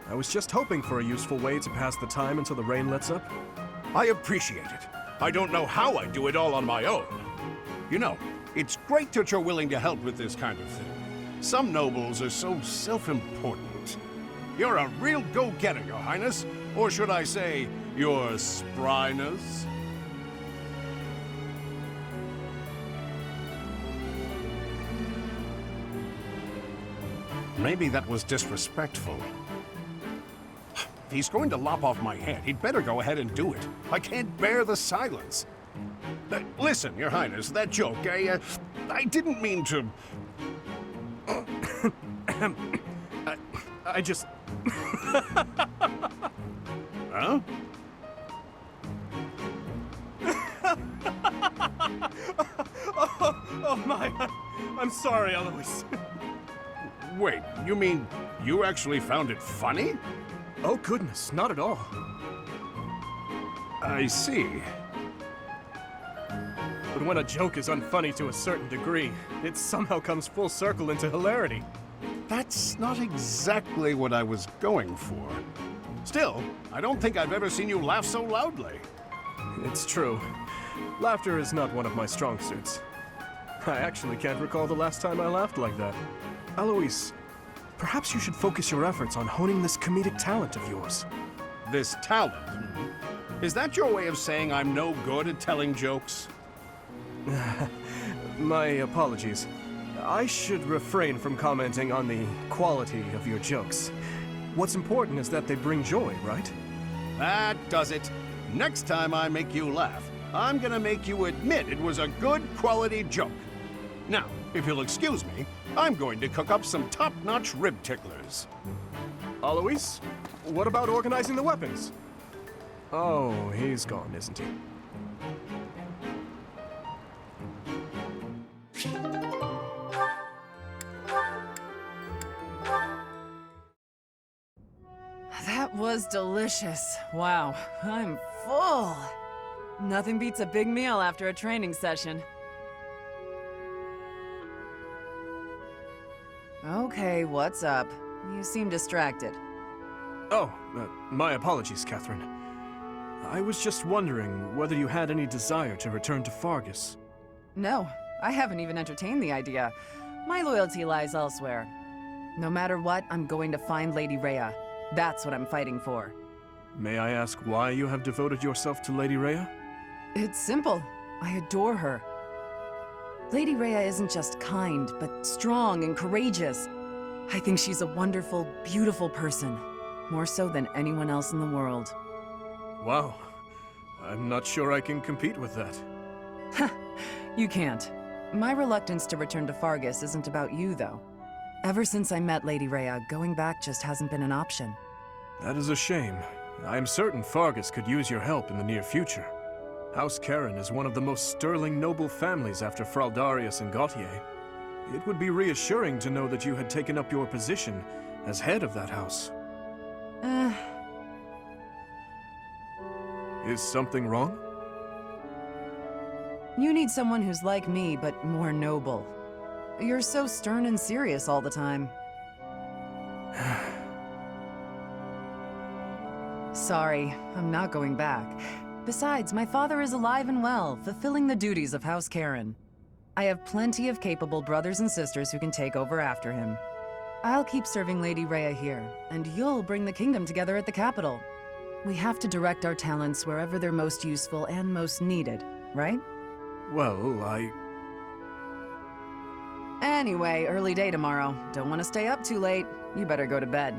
I was just hoping for a useful way to pass the time until the rain lets up. I appreciate it. I don't know how I do it all on my own. You know, it's great that you're willing to help with this kind of thing. Some nobles are so self-important. You're a real go-getter, Your Highness. Or should I say, your spryness? Maybe that was disrespectful. If he's going to lop off my head, he'd better go ahead and do it. I can't bear the silence. Listen, Your Highness, that joke, I didn't mean to... I just... Huh? Oh my... I'm sorry, Eloise. Wait, you mean you actually found it funny? Oh goodness, not at all. I see. But when a joke is unfunny to a certain degree, it somehow comes full circle into hilarity. That's not exactly what I was going for. Still, I don't think I've ever seen you laugh so loudly. It's true. Laughter is not one of my strong suits. I actually can't recall the last time I laughed like that. Eloise, perhaps you should focus your efforts on honing this comedic talent of yours. This talent? Is that your way of saying I'm no good at telling jokes? My apologies. I should refrain from commenting on the quality of your jokes. What's important is that they bring joy, right? That does it. Next time I make you laugh, I'm gonna make you admit it was a good quality joke. Now, if you'll excuse me, I'm going to cook up some top-notch rib ticklers. Eloise, what about organizing the weapons? Oh, he's gone, isn't he? That was delicious. Wow, I'm full. Nothing beats a big meal after a training session. Okay, what's up? You seem distracted. Oh, my apologies, Catherine. I was just wondering whether you had any desire to return to Fargus. No, I haven't even entertained the idea. My loyalty lies elsewhere. No matter what, I'm going to find Lady Rhea. That's what I'm fighting for. May I ask why you have devoted yourself to Lady Rhea? It's simple. I adore her. Lady Rhea isn't just kind, but strong and courageous. I think she's a wonderful, beautiful person. More so than anyone else in the world. Wow. I'm not sure I can compete with that. You can't. My reluctance to return to Fargus isn't about you, though. Ever since I met Lady Rhea, going back just hasn't been an option. That is a shame. I am certain Fargus could use your help in the near future. House Karen is one of the most sterling noble families after Fraldarius and Gautier. It would be reassuring to know that you had taken up your position as head of that house. Is something wrong? You need someone who's like me, but more noble. You're so stern and serious all the time. Sorry, I'm not going back. Besides, my father is alive and well, fulfilling the duties of House Karen. I have plenty of capable brothers and sisters who can take over after him. I'll keep serving Lady Rhea here, and you'll bring the kingdom together at the capital. We have to direct our talents wherever they're most useful and most needed, right? Well, Anyway, early day tomorrow. Don't want to stay up too late. You better go to bed.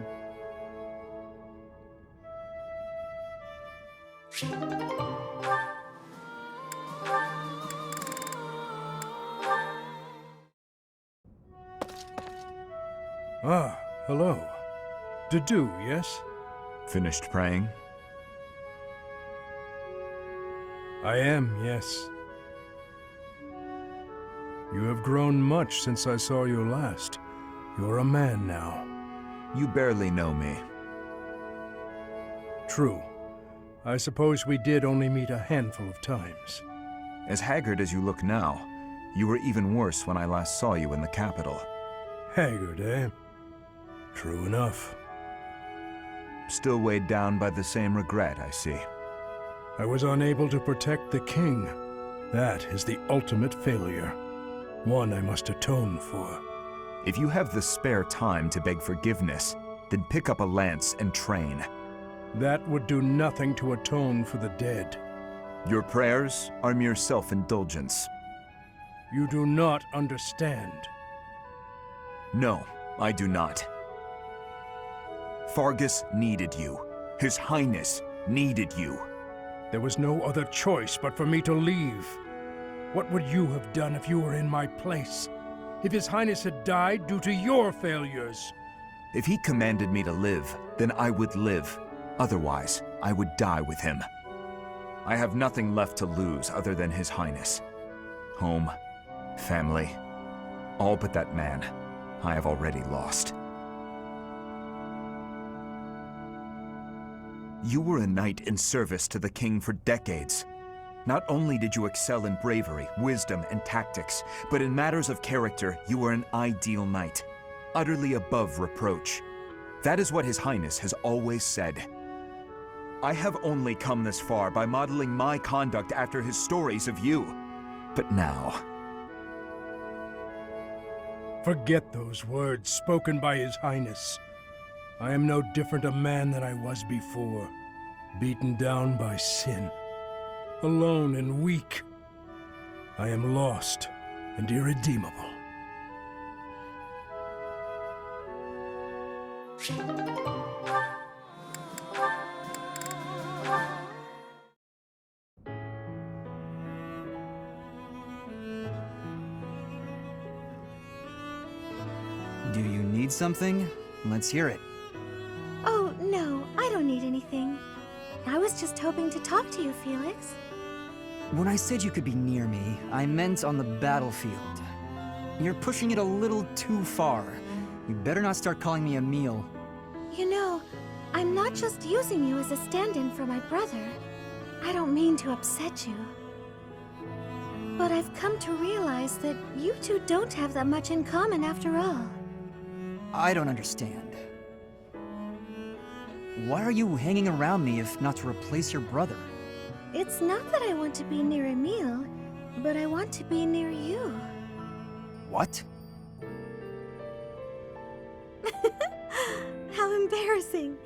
Ah, hello. Dedu, yes? Finished praying? I am, yes. You have grown much since I saw you last. You're a man now. You barely know me. True. I suppose we did only meet a handful of times. As haggard as you look now, you were even worse when I last saw you in the capital. Haggard, eh? True enough. Still weighed down by the same regret, I see. I was unable to protect the king. That is the ultimate failure. One I must atone for. If you have the spare time to beg forgiveness, then pick up a lance and train. That would do nothing to atone for the dead. Your prayers are mere self-indulgence. You do not understand. No, I do not. Fargus needed you. His Highness needed you. There was no other choice but for me to leave. What would you have done if you were in my place? If His Highness had died due to your failures? If he commanded me to live, then I would live. Otherwise, I would die with him. I have nothing left to lose other than His Highness. Home, family, all but that man I have already lost. You were a knight in service to the king for decades. Not only did you excel in bravery, wisdom, and tactics, but in matters of character, you were an ideal knight, utterly above reproach. That is what His Highness has always said. I have only come this far by modeling my conduct after his stories of you. But now... Forget those words spoken by His Highness. I am no different a man than I was before, beaten down by sin, alone and weak. I am lost and irredeemable. Do you need something? Let's hear it. Oh, no, I don't need anything. I was just hoping to talk to you, Felix. When I said you could be near me, I meant on the battlefield. You're pushing it a little too far. You better not start calling me Emil. You know, I'm not just using you as a stand-in for my brother. I don't mean to upset you. But I've come to realize that you two don't have that much in common after all. I don't understand. Why are you hanging around me if not to replace your brother? It's not that I want to be near Emil, but I want to be near you. What? How embarrassing.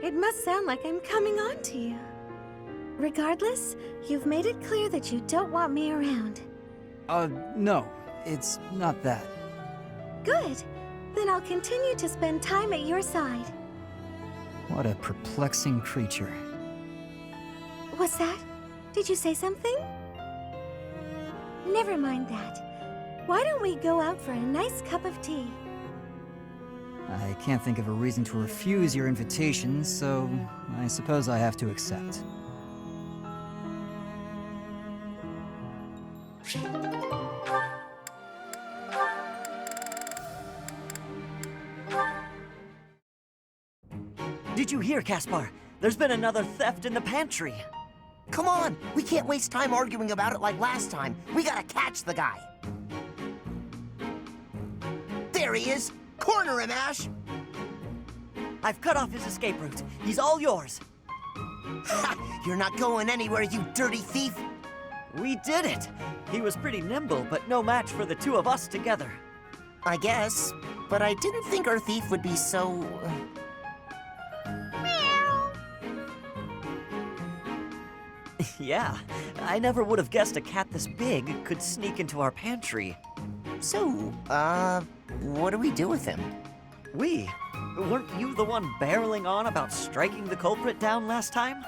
It must sound like I'm coming on to you. Regardless, you've made it clear that you don't want me around. No. It's not that. Good. Then I'll continue to spend time at your side. What a perplexing creature. What's that? Did you say something? Never mind that. Why don't we go out for a nice cup of tea? I can't think of a reason to refuse your invitation, so I suppose I have to accept. Did you hear, Caspar? There's been another theft in the pantry. Come on! We can't waste time arguing about it like last time. We gotta catch the guy. There he is! Corner him, Ash! I've cut off his escape route. He's all yours. Ha! You're not going anywhere, you dirty thief! We did it! He was pretty nimble, but no match for the two of us together. I guess, but I didn't think our thief would be so... Yeah, I never would have guessed a cat this big could sneak into our pantry. So, what do we do with him? We? Weren't you the one barreling on about striking the culprit down last time?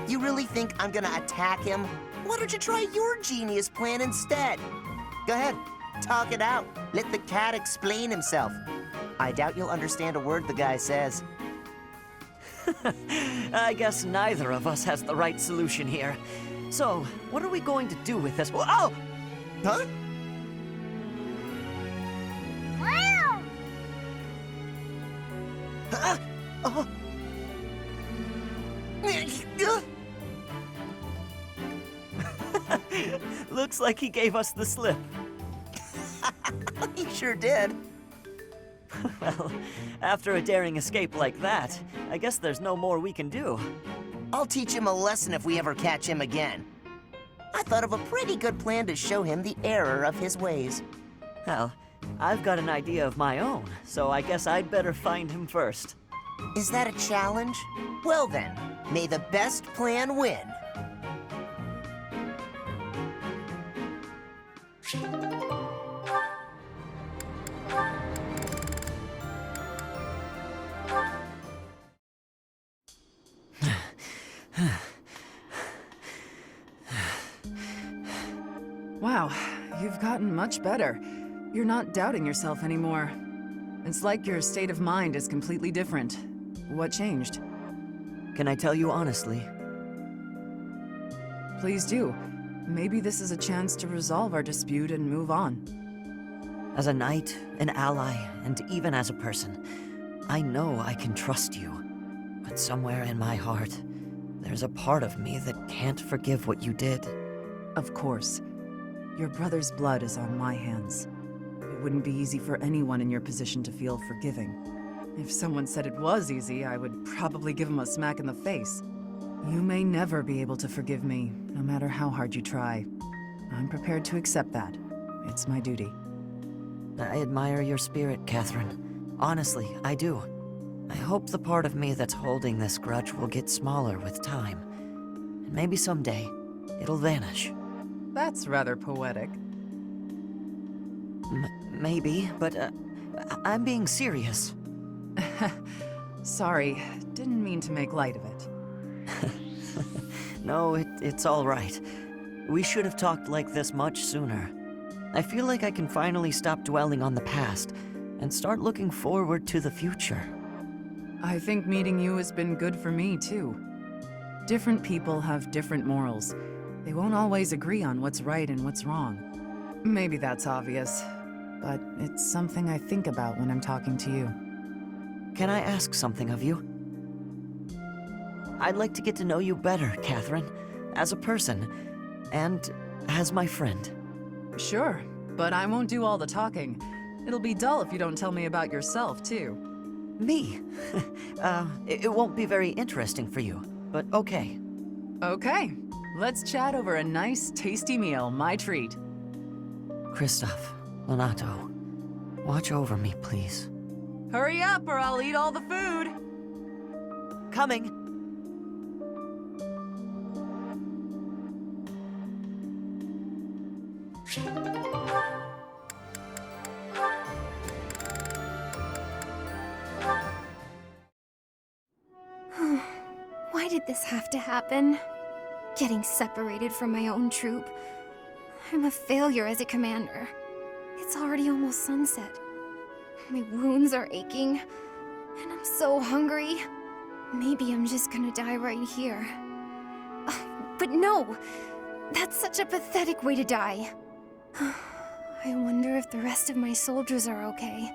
You really think I'm gonna attack him? Why don't you try your genius plan instead? Go ahead, talk it out. Let the cat explain himself. I doubt you'll understand a word the guy says. I guess neither of us has the right solution here. So, what are we going to do with this? Oh! Huh? Oh. Looks like he gave us the slip. He sure did. Well, after a daring escape like that, I guess there's no more we can do. I'll teach him a lesson if we ever catch him again. I thought of a pretty good plan to show him the error of his ways. Well, I've got an idea of my own, so I guess I'd better find him first. Is that a challenge? Well then, may the best plan win. Wow, you've gotten much better. You're not doubting yourself anymore. It's like your state of mind is completely different. What changed? Can I tell you honestly? Please do. Maybe this is a chance to resolve our dispute and move on. As a knight, an ally, and even as a person, I know I can trust you. But somewhere in my heart, there's a part of me that can't forgive what you did. Of course. Your brother's blood is on my hands. It wouldn't be easy for anyone in your position to feel forgiving. If someone said it was easy, I would probably give him a smack in the face. You may never be able to forgive me, no matter how hard you try. I'm prepared to accept that. It's my duty. I admire your spirit, Catherine. Honestly, I do. I hope the part of me that's holding this grudge will get smaller with time. And maybe someday, it'll vanish. That's rather poetic. Maybe, but I'm being serious. Sorry, didn't mean to make light of it. No, it's all right. We should have talked like this much sooner. I feel like I can finally stop dwelling on the past and start looking forward to the future. I think meeting you has been good for me, too. Different people have different morals. They won't always agree on what's right and what's wrong. Maybe that's obvious, but it's something I think about when I'm talking to you. Can I ask something of you? I'd like to get to know you better, Catherine, as a person, and as my friend. Sure, but I won't do all the talking. It'll be dull if you don't tell me about yourself, too. Me? It won't be very interesting for you, but okay. Okay, let's chat over a nice, tasty meal, my treat. Christoph, Lonato, watch over me, please. Hurry up or I'll eat all the food! Coming! Why did this have to happen? Getting separated from my own troop. I'm a failure as a commander. It's already almost sunset. My wounds are aching, and I'm so hungry. Maybe I'm just gonna die right here. But no! That's such a pathetic way to die. I wonder if the rest of my soldiers are okay.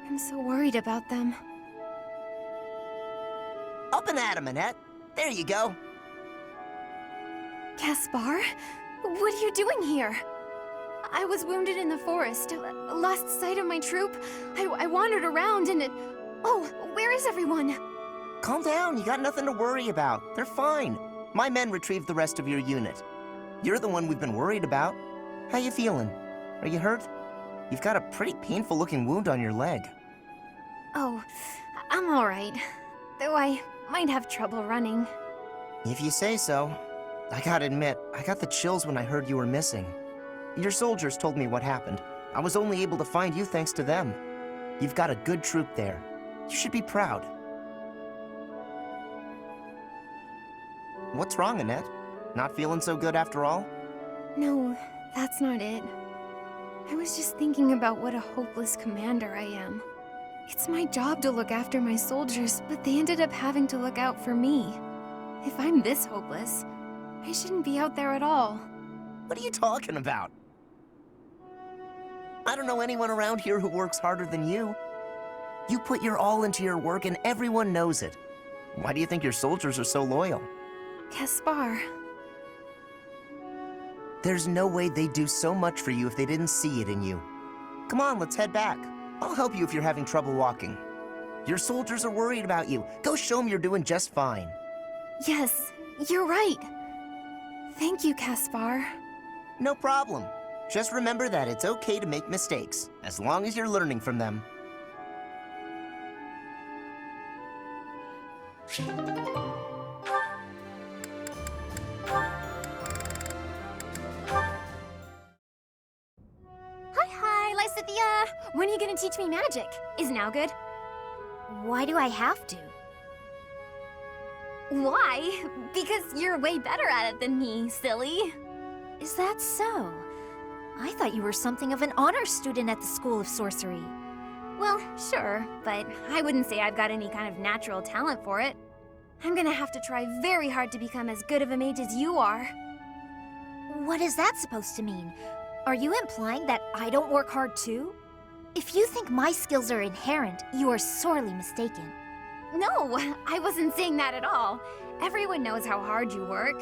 I'm so worried about them. Up and at 'em, Annette. There you go. Caspar? What are you doing here? I was wounded in the forest, lost sight of my troop. I wandered around and it... Oh, where is everyone? Calm down, you got nothing to worry about. They're fine. My men retrieved the rest of your unit. You're the one we've been worried about. How you feeling? Are you hurt? You've got a pretty painful-looking wound on your leg. Oh, I'm alright. Though I might have trouble running. If you say so. I gotta admit, I got the chills when I heard you were missing. Your soldiers told me what happened. I was only able to find you thanks to them. You've got a good troop there. You should be proud. What's wrong, Annette? Not feeling so good after all? No, that's not it. I was just thinking about what a hopeless commander I am. It's my job to look after my soldiers, but they ended up having to look out for me. If I'm this hopeless, I shouldn't be out there at all. What are you talking about? I don't know anyone around here who works harder than you. You put your all into your work and everyone knows it. Why do you think your soldiers are so loyal? Caspar. There's no way they'd do so much for you if they didn't see it in you. Come on, let's head back. I'll help you if you're having trouble walking. Your soldiers are worried about you. Go show them you're doing just fine. Yes, you're right. Thank you, Caspar. No problem. Just remember that it's okay to make mistakes, as long as you're learning from them. Hi, Lysithia! When are you gonna teach me magic? Is now good? Why do I have to? Why? Because you're way better at it than me, silly. Is that so? I thought you were something of an honor student at the School of Sorcery. Well, sure, but I wouldn't say I've got any kind of natural talent for it. I'm gonna have to try very hard to become as good of a mage as you are. What is that supposed to mean? Are you implying that I don't work hard too? If you think my skills are inherent, you are sorely mistaken. No, I wasn't saying that at all. Everyone knows how hard you work.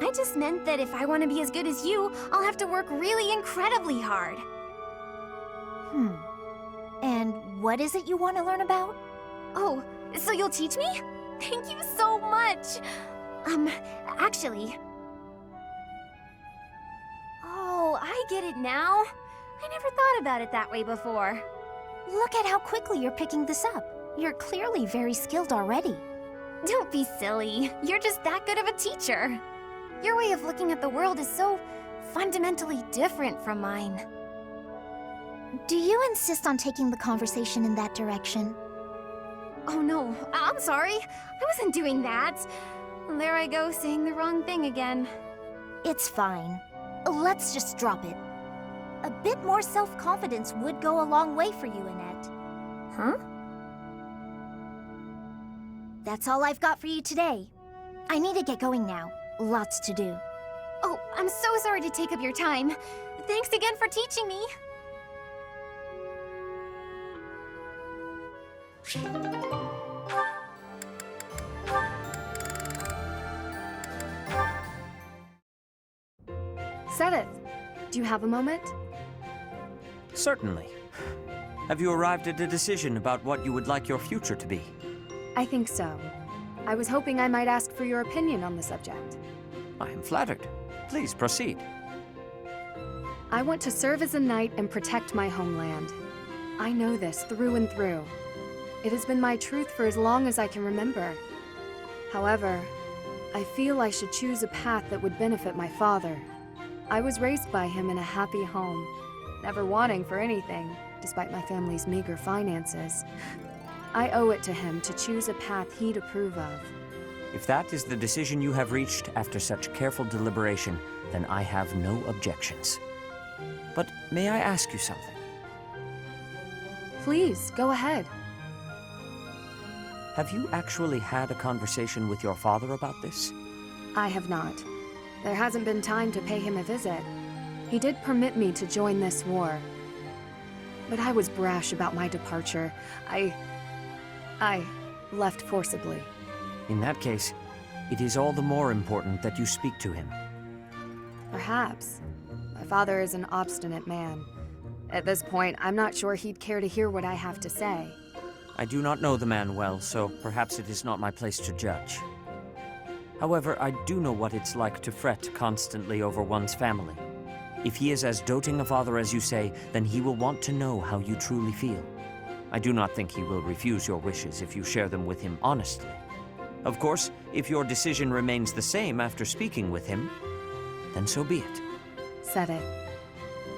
I just meant that if I want to be as good as you, I'll have to work really incredibly hard. And what is it you want to learn about? Oh, so you'll teach me? Thank you so much! Actually... Oh, I get it now. I never thought about it that way before. Look at how quickly you're picking this up. You're clearly very skilled already. Don't be silly. You're just that good of a teacher. Your way of looking at the world is so fundamentally different from mine. Do you insist on taking the conversation in that direction? Oh no, I'm sorry. I wasn't doing that. There I go, saying the wrong thing again. It's fine. Let's just drop it. A bit more self-confidence would go a long way for you, Annette. Huh? That's all I've got for you today. I need to get going now. Lots to do. Oh, I'm so sorry to take up your time. Thanks again for teaching me. Seth, do you have a moment? Certainly. Have you arrived at a decision about what you would like your future to be? I think so. I was hoping I might ask for your opinion on the subject. I am flattered. Please proceed. I want to serve as a knight and protect my homeland. I know this through and through. It has been my truth for as long as I can remember. However, I feel I should choose a path that would benefit my father. I was raised by him in a happy home, never wanting for anything, despite my family's meager finances. I owe it to him to choose a path he'd approve of. If that is the decision you have reached after such careful deliberation, then I have no objections. But may I ask you something? Please, go ahead. Have you actually had a conversation with your father about this? I have not. There hasn't been time to pay him a visit. He did permit me to join this war. But I was brash about my departure. I left forcibly. In that case, it is all the more important that you speak to him. Perhaps. My father is an obstinate man. At this point, I'm not sure he'd care to hear what I have to say. I do not know the man well, so perhaps it is not my place to judge. However, I do know what it's like to fret constantly over one's family. If he is as doting a father as you say, then he will want to know how you truly feel. I do not think he will refuse your wishes if you share them with him honestly. Of course, if your decision remains the same after speaking with him, then so be it. Said it.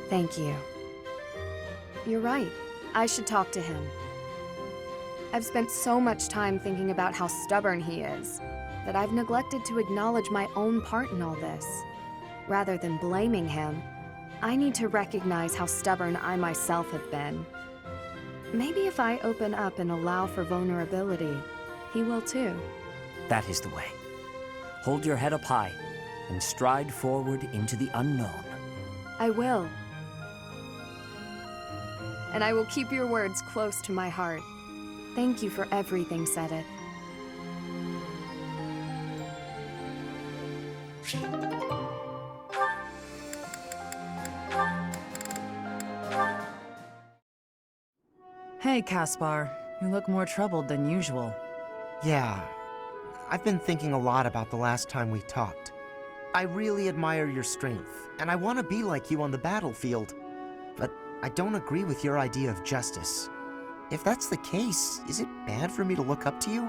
Thank you. You're right. I should talk to him. I've spent so much time thinking about how stubborn he is that I've neglected to acknowledge my own part in all this. Rather than blaming him, I need to recognize how stubborn I myself have been. Maybe if I open up and allow for vulnerability, he will too. That is the way. Hold your head up high and stride forward into the unknown. I will. And I will keep your words close to my heart. Thank you for everything, Sedith. Hey, Caspar. You look more troubled than usual. Yeah, I've been thinking a lot about the last time we talked. I really admire your strength, and I want to be like you on the battlefield. But I don't agree with your idea of justice. If that's the case, is it bad for me to look up to you?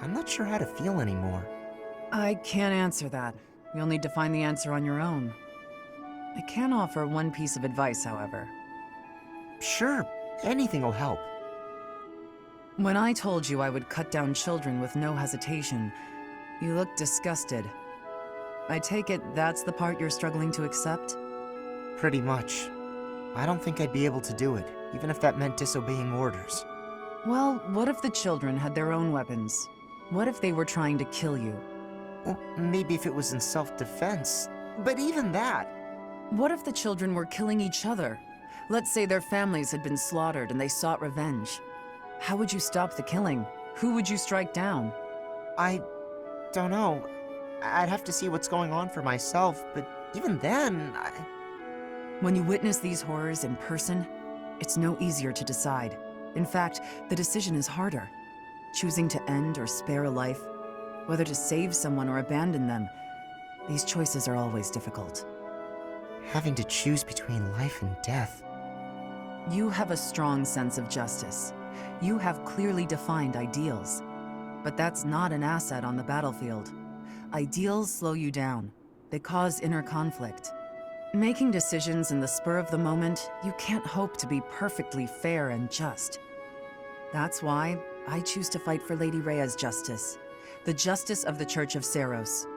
I'm not sure how to feel anymore. I can't answer that. You'll need to find the answer on your own. I can offer one piece of advice, however. Sure, anything will help. When I told you I would cut down children with no hesitation, you looked disgusted. I take it that's the part you're struggling to accept? Pretty much. I don't think I'd be able to do it, even if that meant disobeying orders. Well, what if the children had their own weapons? What if they were trying to kill you? Well, maybe if it was in self-defense, but even that... What if the children were killing each other? Let's say their families had been slaughtered and they sought revenge. How would you stop the killing? Who would you strike down? I don't know. I'd have to see what's going on for myself, but even then, When you witness these horrors in person, it's no easier to decide. In fact, the decision is harder. Choosing to end or spare a life, whether to save someone or abandon them, these choices are always difficult. Having to choose between life and death. You have a strong sense of justice. You have clearly defined ideals. But that's not an asset on the battlefield. Ideals slow you down. They cause inner conflict. Making decisions in the spur of the moment, you can't hope to be perfectly fair and just. That's why I choose to fight for Lady Rhea's justice. The justice of the Church of Seiros.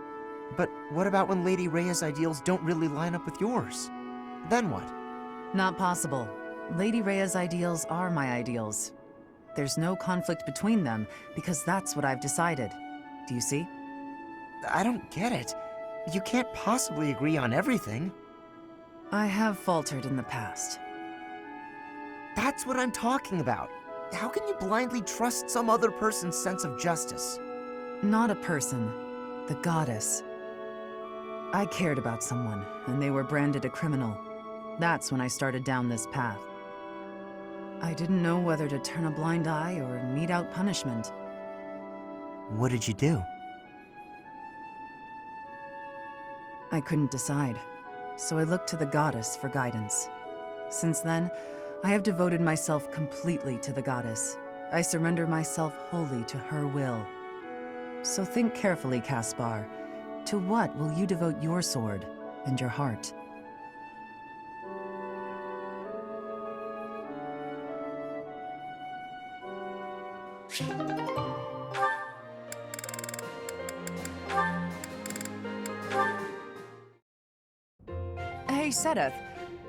But what about when Lady Rhea's ideals don't really line up with yours? Then what? Not possible. Lady Rhea's ideals are my ideals. There's no conflict between them, because that's what I've decided. Do you see? I don't get it. You can't possibly agree on everything. I have faltered in the past. That's what I'm talking about. How can you blindly trust some other person's sense of justice? Not a person. The goddess. I cared about someone, and they were branded a criminal. That's when I started down this path. I didn't know whether to turn a blind eye or mete out punishment. What did you do? I couldn't decide, so I looked to the goddess for guidance. Since then, I have devoted myself completely to the goddess. I surrender myself wholly to her will. So think carefully, Caspar. To what will you devote your sword and your heart? Hey, Sedith.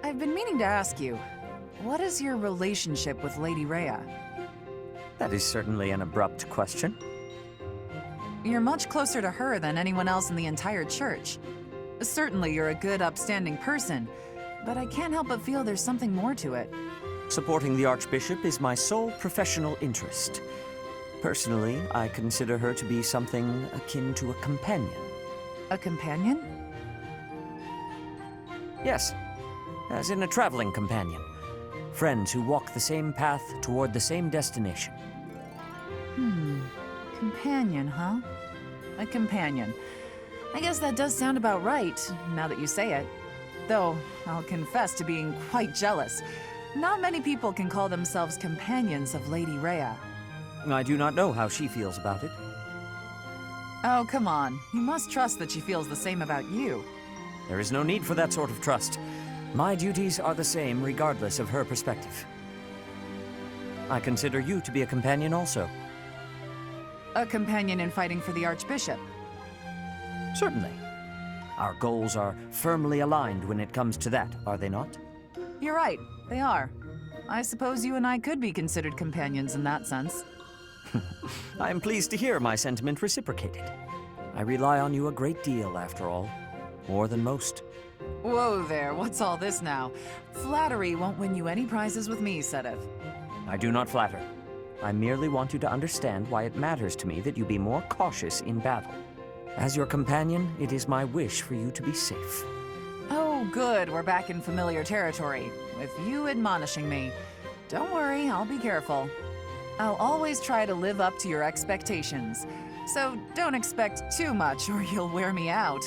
I've been meaning to ask you, what is your relationship with Lady Rhea? That is certainly an abrupt question. You're much closer to her than anyone else in the entire church. Certainly you're a good, upstanding person, but I can't help but feel there's something more to it. Supporting the Archbishop is my sole professional interest. Personally, I consider her to be something akin to a companion. A companion? Yes, as in a traveling companion. Friends who walk the same path toward the same destination. Companion, huh? A companion. I guess that does sound about right, now that you say it. Though, I'll confess to being quite jealous. Not many people can call themselves companions of Lady Rhea. I do not know how she feels about it. Oh, come on. You must trust that she feels the same about you. There is no need for that sort of trust. My duties are the same regardless of her perspective. I consider you to be a companion also. A companion in fighting for the Archbishop. Certainly. Our goals are firmly aligned when it comes to that, are they not? You're right, they are. I suppose you and I could be considered companions in that sense. I am pleased to hear my sentiment reciprocated. I rely on you a great deal, after all. More than most. Whoa there, what's all this now? Flattery won't win you any prizes with me, Sedith. I do not flatter. I merely want you to understand why it matters to me that you be more cautious in battle. As your companion, it is my wish for you to be safe. Oh, good, we're back in familiar territory, with you admonishing me. Don't worry, I'll be careful. I'll always try to live up to your expectations. So don't expect too much or you'll wear me out.